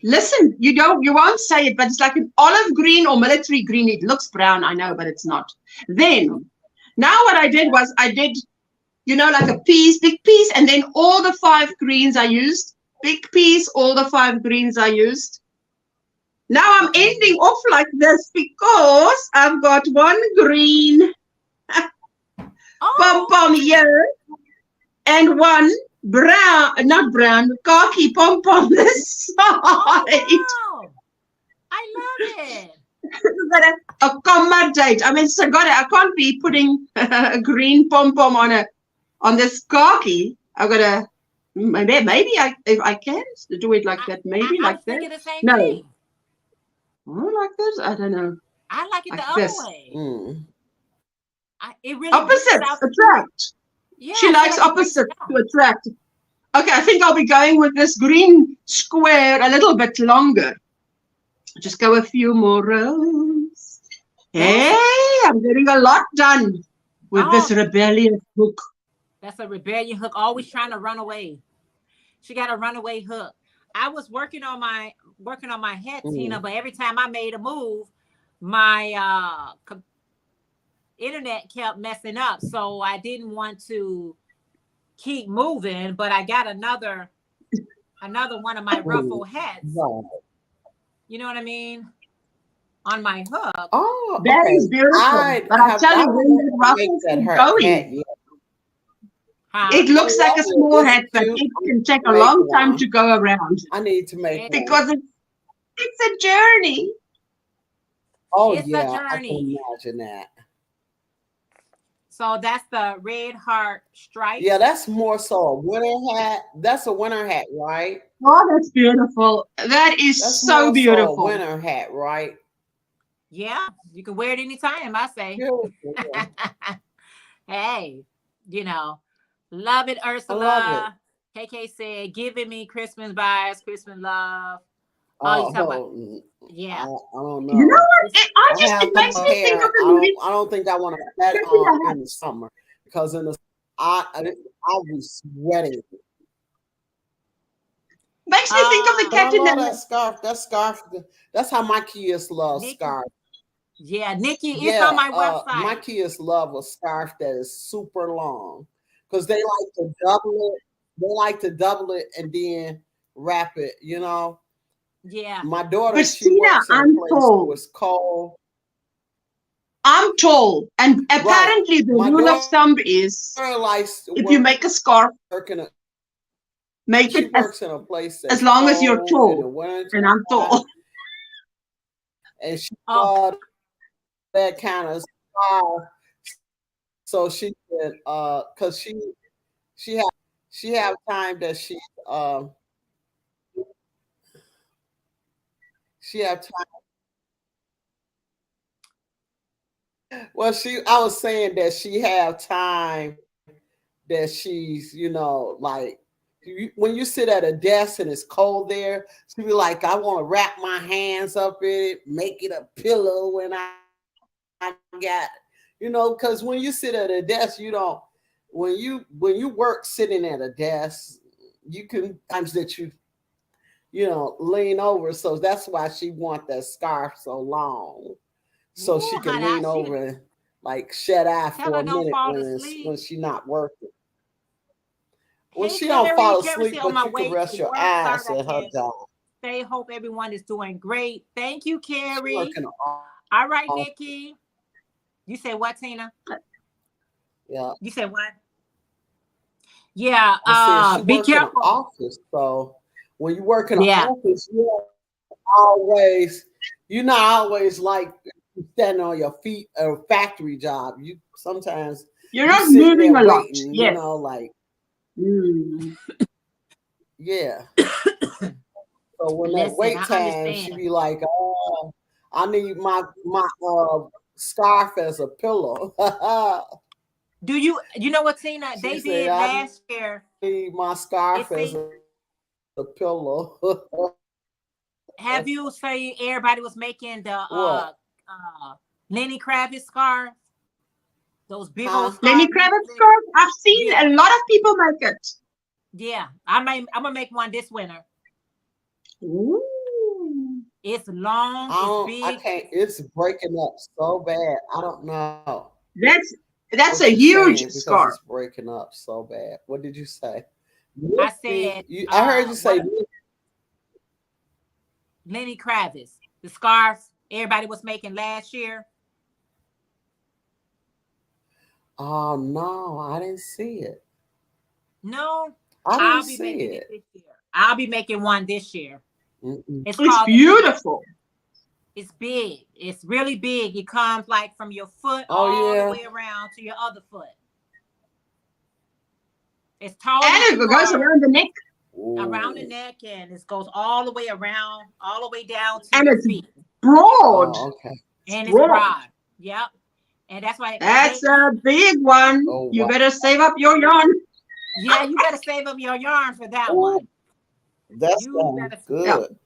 listen, you won't say it, but it's like an olive green or military green. It looks brown, I know, but it's not. Then, now what I did was I did like a piece, big piece, and then all the 5 greens I used. Big piece, all the 5 greens I used. Now I'm ending off like this because I've got 1 green pom-pom here and 1 brown, not brown, khaki pom-pom this side. wow. I love it. I've got to accommodate. I mean, I can't be putting a green pom-pom on this khaki. I've got to, maybe if I can do it like that, maybe I like was that. thinking the same No. thing. Oh, like this? I don't know. I like it Like the other this. way. Mm. It really Opposites attract. Yeah, She likes opposites to attract. Okay, I think I'll be going with this green square a little bit longer. Just go a few more rows. Hey, I'm getting a lot done with this rebellious hook. That's a rebellion hook, always trying to run away. She got a runaway hook. I was working on my head, Tina, but every time I made a move, my internet kept messing up. So I didn't want to keep moving, but I got another one of my ruffle hats. Right. You know what I mean? On my hook. Oh, That okay. is beautiful. But I tell you, when the ruffles keep going, it looks like a small hat, but it can take a long time to go around. I need to make because it's a journey. Oh, it's yeah, a journey. I can imagine that. So that's the red heart stripe. Yeah, that's more so a winter hat. That's a winter hat, right? Oh, that's beautiful. That is That's so beautiful. So a winter hat, right? Yeah, you can wear it anytime, I say. Beautiful, yeah. Hey, love it, Ursula. I love it. KK said, giving me Christmas vibes, Christmas love. Oh, you talking about, yeah. I don't know. You know what? It makes me think of the movie. I don't think I want to put that on in the summer because in the I'll be sweating. Makes me think of the cat in that scarf. That scarf. That's how my kids love scarf. Yeah, Nikki, it's on my website. My kids love a scarf that is super long because they like to double it. They like to double it and then wrap it. Yeah. My daughter, but she works in a place where it's cold. I'm tall, and apparently the rule of thumb is if you make a scarf, make it in a place as long as you're tall, and I'm tall. And she bought that kind of scarf, so she could, cause she have time that she have time. Well, I was saying that she have time that she's, like when you sit at a desk and it's cold there, she be like, I want to wrap my hands up in it, make it a pillow when I got, because when you sit at a desk, you don't, when you work sitting at a desk, you can times that you lean over. So that's why she want that scarf so long. So she can lean over and like shut eye for a minute when she's not working. Well, she don't fall asleep, but you can rest your eyes at her job. They hope everyone is doing great. Thank you, Carrie. All right, Nikki. You said what, Tina? Yeah. You said what? Yeah. Be careful. In office, so when you work in an office, you're not always like standing on your feet at a factory job. Sometimes you're not moving a lot. Yes. Like yeah. So when that wait time, she be like, "Oh, I need my scarf as a pillow." Do you know what, Tina? They did last year. Need my scarf as a pillow. Have you seen everybody was making the Lenny Kravitz scarf? Those big old scarves. Lenny Kravitz scarf? I've seen a lot of people make it. Yeah, I'm gonna make one this winter. Ooh. It's long, it's big. I can't, it's breaking up so bad. I don't know. That's What a you huge saying? Because scarf. it's breaking up so bad. What did you say? I said, I heard you say. Lenny Kravitz, the scarf everybody was making last year. Oh no, I didn't see it. No, I I'll didn't be see making it it. this year. I'll be making one this year. Mm-mm. It's It's called beautiful. It's big. It's really big. It comes like from your foot Oh all yeah. the way around to your other foot. It's tall And as it you goes are, around the neck. around the Ooh. neck, and it goes all the way around, all the way down to And your it's feet. broad. Oh, okay. And it's Broad. broad. Yep. And that's why That's a big one. Oh, You wow. better save up your yarn. yeah, you better save up your yarn for that Ooh, one. that You sounds better, good.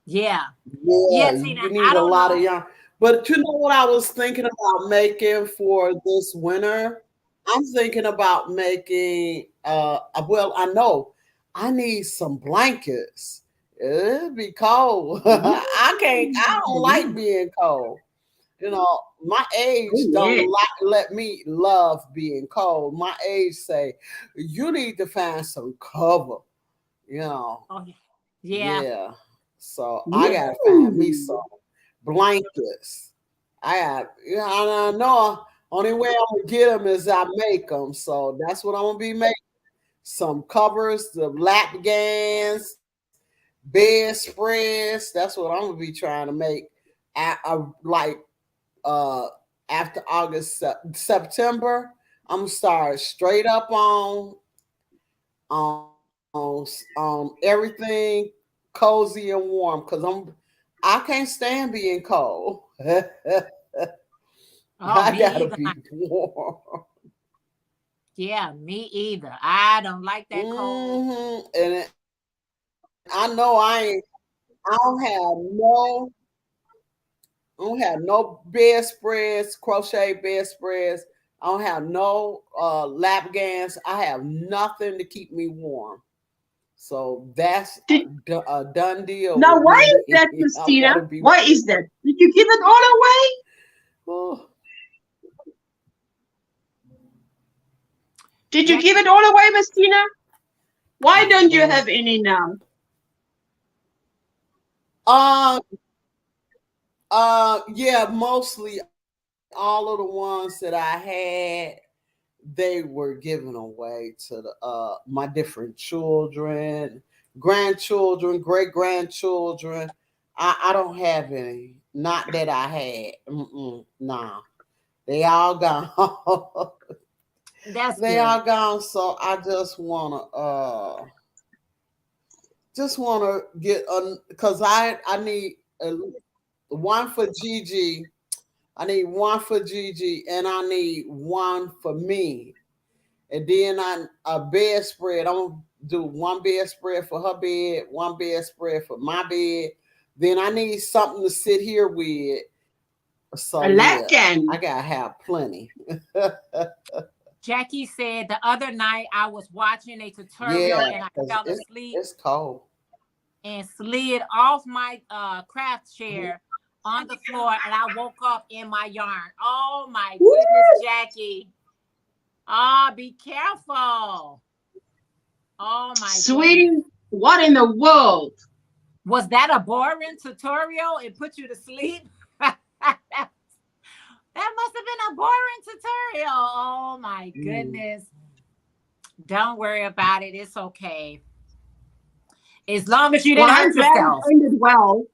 yeah. Yeah, Yeah, Tina, you I need a don't lot of know. yarn. But you know what I was thinking about making for this winter? I'm thinking about making well, I know I need some blankets. It'll be cold. I don't like being cold. You know, my age Oh, don't yeah. let me love being cold. My age say you need to find some cover, you know. Oh, yeah. Yeah. So I gotta find me some blankets. I know only way I'm gonna get them is I make them. So that's what I'm gonna be making. Some covers, the lap gans, bedspreads. That's what I'm gonna be trying to make. Like after August, September, I'm gonna start straight up everything cozy and warm because I can't stand being cold. Oh, I me gotta either. be warm. Yeah, me either. I don't like that cold. And I know I don't have no bedspreads, crochet bedspreads. I don't have no lap gans. I have nothing to keep me warm. So that's a done deal. Now, with why me. is that, I Christina? gotta be Why is that? Did you give it all away? Oh. Did you give it all away, Miss Tina? Why don't you Mhm. have any now? Yeah, mostly all of the ones that I had, they were given away to the my different children, grandchildren, great grandchildren. I don't have any. Not that I had. Nah, they all gone. That's They good. all gone. So I just wanna get because I need one for Gigi. I need one for Gigi, and I need one for me. And then a bedspread. I'm gonna do one bedspread for her bed, one bedspread for my bed. Then I need something to sit here with. So A lap can. I gotta have plenty. Jackie said the other night I was watching a tutorial and I fell asleep It's cold. and slid off my craft chair on the floor and I woke up in my yarn. Oh my goodness, Jackie. Oh, be careful. Oh my Sweetie, goodness. what in the world? Was that a boring tutorial? It put you to sleep? That must have been a boring tutorial. Oh my goodness. Don't worry about it. It's okay. As long as you didn't hurt yourself. It ended well.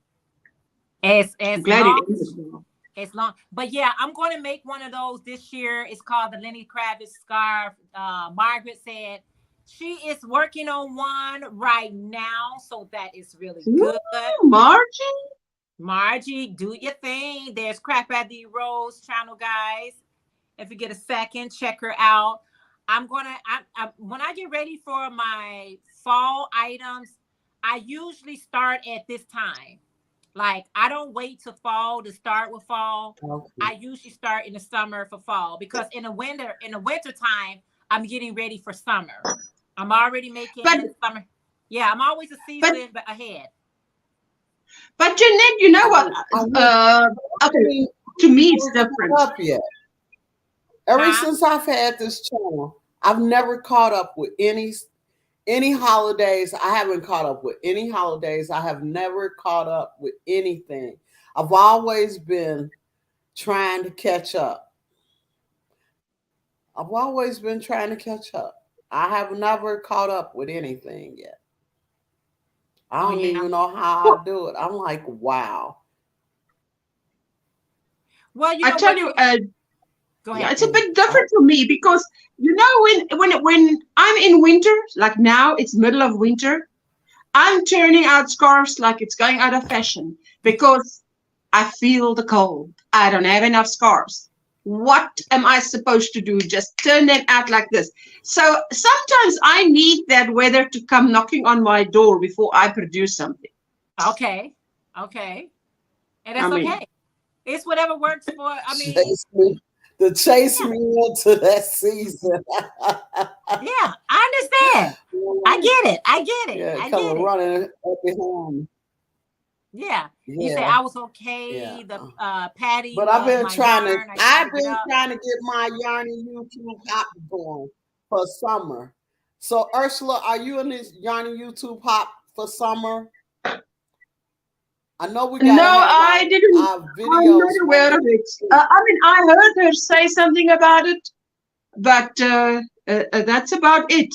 As Glad long it ended well. as long, but yeah, I'm going to make one of those this year. It's called the Lenny Kravitz scarf. Margaret said she is working on one right now, so that is really good. Margie, do your thing. There's Crap at the Rose channel, guys. If you get a second, check her out. When I get ready for my fall items, I usually start at this time. Like, I don't wait to fall to start with fall. Okay. I usually start in the summer for fall because in the winter time, I'm getting ready for summer. I'm already making summer. Yeah, I'm always a season ahead. But Jeanette, you know what? Okay, to me, it's different. Up yet. Ever Huh? since I've had this channel, I've never caught up with any holidays. I haven't caught up with any holidays. I have never caught up with anything. I've always been trying to catch up. I've always been trying to catch up. I have never caught up with anything yet. I Oh don't yeah. even know how I do it. I'm like, wow. Well, you I know tell what? you, Go yeah, ahead. it's a bit different for me because you know when I'm in winter, like now it's middle of winter, I'm turning out scarves like it's going out of fashion because I feel the cold. I don't have enough scarves. What am I supposed to do? Just turn them out like this. So sometimes I need that weather to come knocking on my door before I produce something. Okay. Okay. And that's I mean, okay. It's whatever works for. I mean, Chase me into that season. yeah, I understand. I get it. I get it. Yeah, I coming get it. running up behind. Yeah. You say Yeah, I was okay. yeah. The Patty But I've was been my trying to. yarn. I tried I've to get been up. trying to get my Yarny YouTube hop going for summer. So Ursula, are you in this Yarny YouTube hop for summer? I know we no, gotta have I didn't. our I'm videos not aware of it. I mean, I heard her say something about it, but that's about it.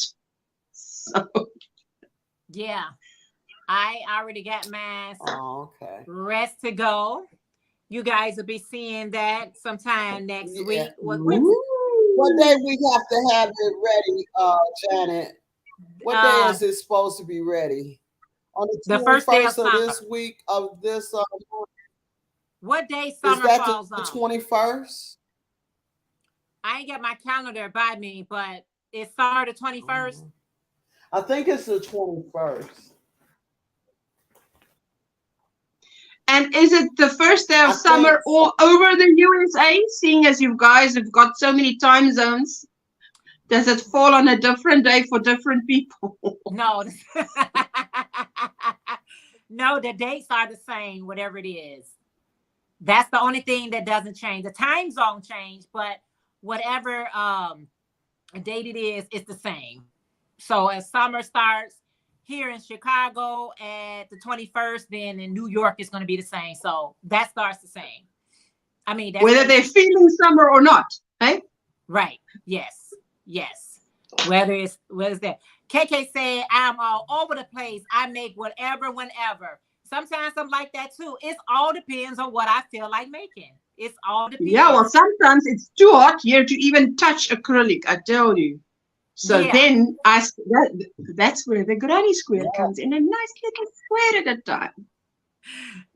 So, Yeah. I already got mine Oh, okay. rest to go. You guys will be seeing that sometime next Yeah. week. When's What day we have to have it ready, Janet? What day is it supposed to be ready? On the the first day of 21st of summer? this week of this month? What day Is summer that falls the on? 21st? I ain't got my calendar by me, but it's summer the 21st. I think it's the 21st. and is it the first day of I summer think all over the USA? Seeing as you guys have got so many time zones, does it fall on a different day for different people? No. No, the dates are the same, whatever it is. That's the only thing that doesn't change. The time zone change, but whatever date it is, it's the same. So as summer starts here in Chicago at the 21st, then in New York it's going to be the same. So that starts the same. I mean, that's Whether they're feeling summer or not, eh? right. Yes. Yes. Whether it's that. KK said, I'm all over the place. I make whatever, whenever. Sometimes I'm like that too. It all depends on what I feel like making. It's all depends. Yeah, well, sometimes it's too hot here to even touch acrylic, I tell you. So Yeah. then that's where the granny square comes in, a nice little square at a time.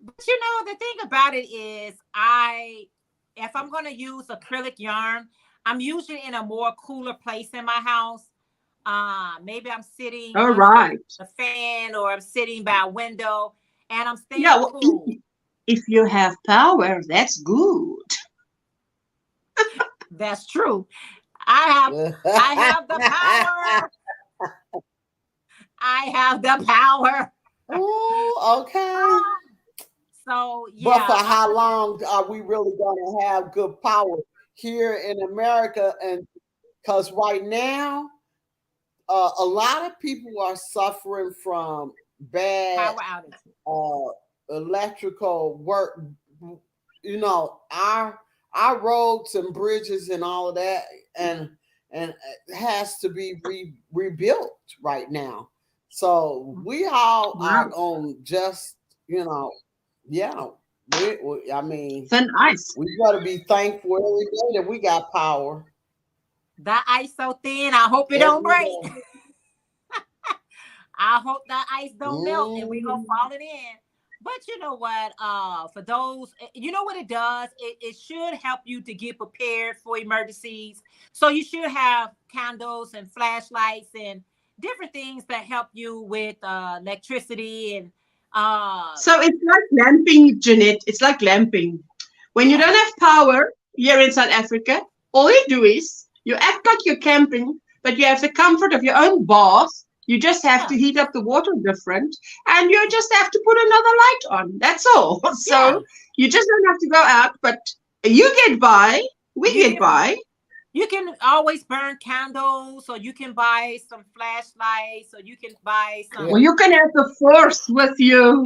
But you know, the thing about it is if I'm going to use acrylic yarn, I'm usually in a more cooler place in my house. Maybe I'm sitting All right. the fan, or I'm sitting by a window and I'm staying cool. If you have power, that's good. That's true. I have the power. I have the power. Oh, okay. So yeah. But for how long are we really going to have good power here in America? And because right now, a lot of people are suffering from bad power outage, electrical work. You know, our roads and bridges and all of that, and it has to be rebuilt right now. So we all are on just, yeah. I mean, thin ice. We got to be thankful every day that we got power. That ice so thin, I hope it don't break. I hope that ice don't melt and we go falling in. But you know what? For those, you know what it does? It should help you to get prepared for emergencies. So you should have candles and flashlights and different things that help you with electricity and. So it's like lamping, Jeanette. It's like lamping. When you don't have power here in South Africa, all you do is you act like you're camping, but you have the comfort of your own bath. You just have to heat up the water different, and you just have to put another light on. That's all. So you just don't have to go out, but you get by. We get by. You can always burn candles, or you can buy some flashlights, or you can buy some. Well, you can have the force with you.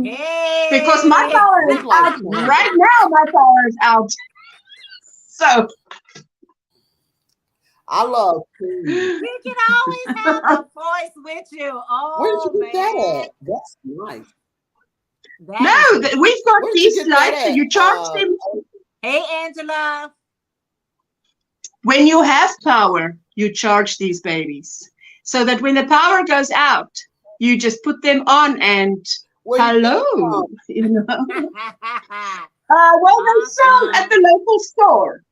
Because my Hey! power is We like out. candles. Right now, my power is out. So, I love food. You can always have the voice with you. Where did Oh you get that man, at? That's nice. that no, is. we've got Where did you these get that lights, so at? you charge them. Hey Angela. When you have power, you charge these babies. So that when the power goes out, you just put them on and Where you get it hello. from? You know? Well, they sell at the local store.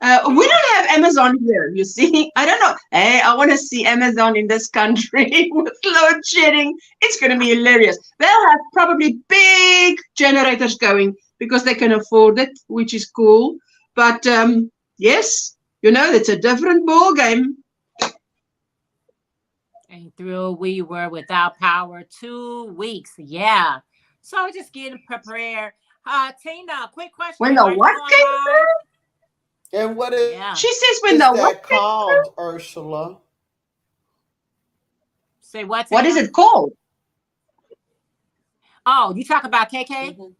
We don't have Amazon here, you see. I don't know. Hey, I want to see Amazon in this country with load shedding. It's going to be hilarious. They'll have probably big generators going because they can afford it, which is cool. But yes, you know, it's a different ball game. And through we were without power 2 weeks. Yeah. So just getting prepared. Tina, quick question. When the Are you what going came live? through? And what is Yeah. She says when the what that came through? called, Ursula? Say what? What Tina? is it called? Oh, you talk about KK? Mhm.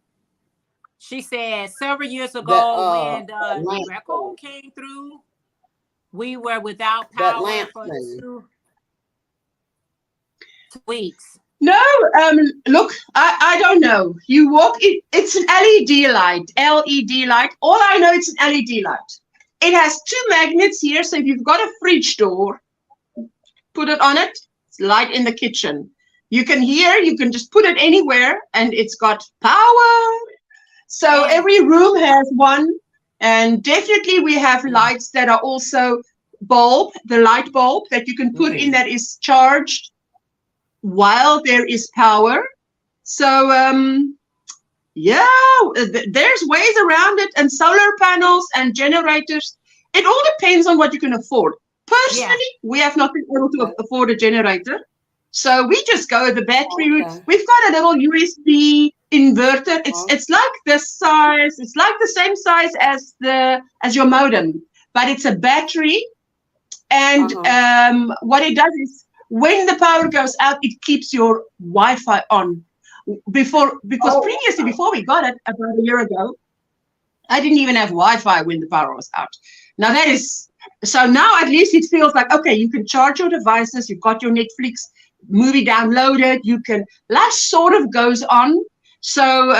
She said several years That ago when that the lamp record thing. came through, we were without That power lamp for thing. 2 weeks. No, look, I don't know. You walk it, it's an LED light, LED light. All I know it's an LED light. It has two magnets here, so if you've got a fridge door, put it on it, it's light in the kitchen. You can hear, you can just put it anywhere, and it's got power. So And every room has one, and definitely we have lights that are also bulb, the light bulb that you can put in that is charged while there is power. So yeah, there's ways around it, and solar panels and generators. It all depends on what you can afford. Personally, we have not been able to afford a generator, so we just go with the battery route. Okay. We've got a little USB inverter. It's like this size. It's like the same size as your modem, but it's a battery. And what it does is, when the power goes out, it keeps your Wi-Fi on. Because previously, before we got it about a year ago, I didn't even have Wi-Fi when the power was out. Now that is, so now at least it feels like, okay, you can charge your devices, you've got your Netflix movie downloaded, you can, life sort of goes on. So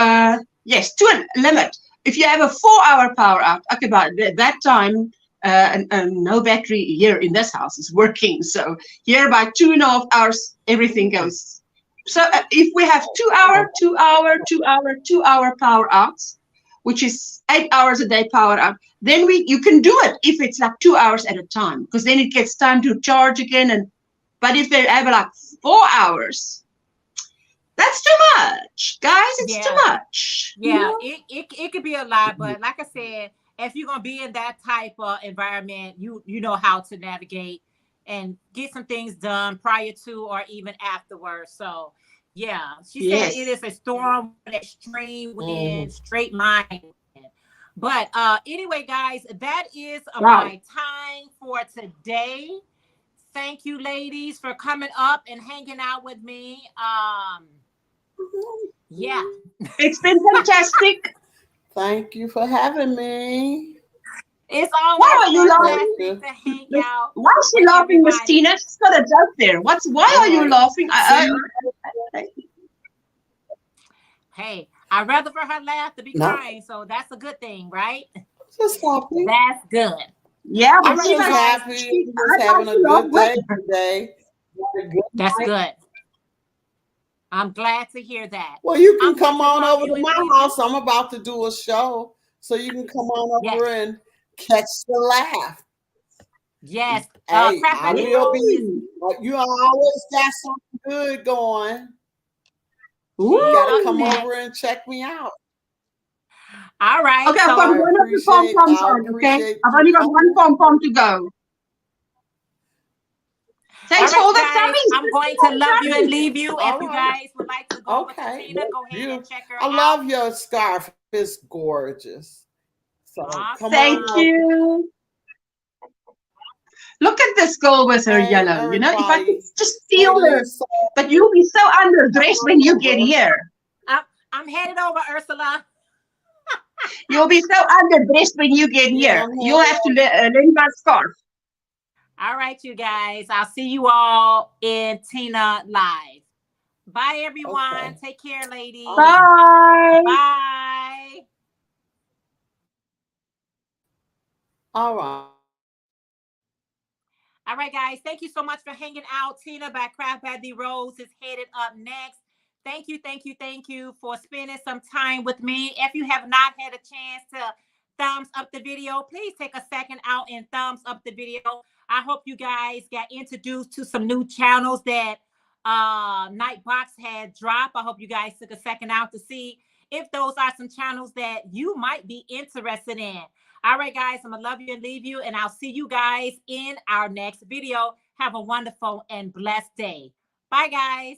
yes, to a limit. If you have a 4-hour power out, okay, by that time, no battery here in this house is working. So here by 2.5 hours, everything goes. So if we have 2-hour power outs, which is 8 hours a day power out, then you can do it if it's like 2 hours at a time, because then it gets time to charge again. But if they have like 4 hours, that's too much, guys. It's too much. Yeah, it could be a lot, but like I said, if you're gonna be in that type of environment, you know how to navigate and get some things done prior to or even afterwards. So yeah, she said it is a storm with extreme wind, straight line. But anyway, guys, that is my time for today. Thank you, ladies, for coming up and hanging out with me. Yeah, it's been fantastic. Thank you for having me. It's always Why are you fantastic to hang out. Why is she laughing, Miss Tina? She's got a joke there. Why are you laughing? Hey, I'd rather for her laugh to be crying, so that's a good thing, right? Just happy. That's good. Yeah, I'm just happy. Just having a good day today. That's good. I'm glad to hear that. Well, you can come on over to my house. I'm about to do a show, so you can come on over and catch the laugh. Yes. Hey, I will be. You always got something good going. You gotta come over and check me out. All right. Okay, I've got one of the pom-poms on, okay? I've only got one pom-pom to go. Thanks for all the coming. I'm going to love you and leave you. If you guys would like to go with Tina, go ahead and check her out. I love your scarf. It's gorgeous. So thank you. Look at this girl with her Hey, yellow. You know, if I could everybody. just Hey, feel her, Lisa. but you'll be so underdressed when you get here. I'm headed over, Ursula. You'll be so underdressed when you get Yeah, here. You'll have to lend my scarf. All right, you guys. I'll see you all in Tina Live. Bye, everyone. Okay. Take care, ladies. Bye. Bye. All right. All right, guys. Thank you so much for hanging out. Tina by Craft by the Rose is headed up next. Thank you for spending some time with me. If you have not had a chance to thumbs up the video, please take a second out and thumbs up the video. I hope you guys got introduced to some new channels that Nightbox had dropped. I hope you guys took a second out to see if those are some channels that you might be interested in. All right, guys, I'm going to love you and leave you, and I'll see you guys in our next video. Have a wonderful and blessed day. Bye, guys.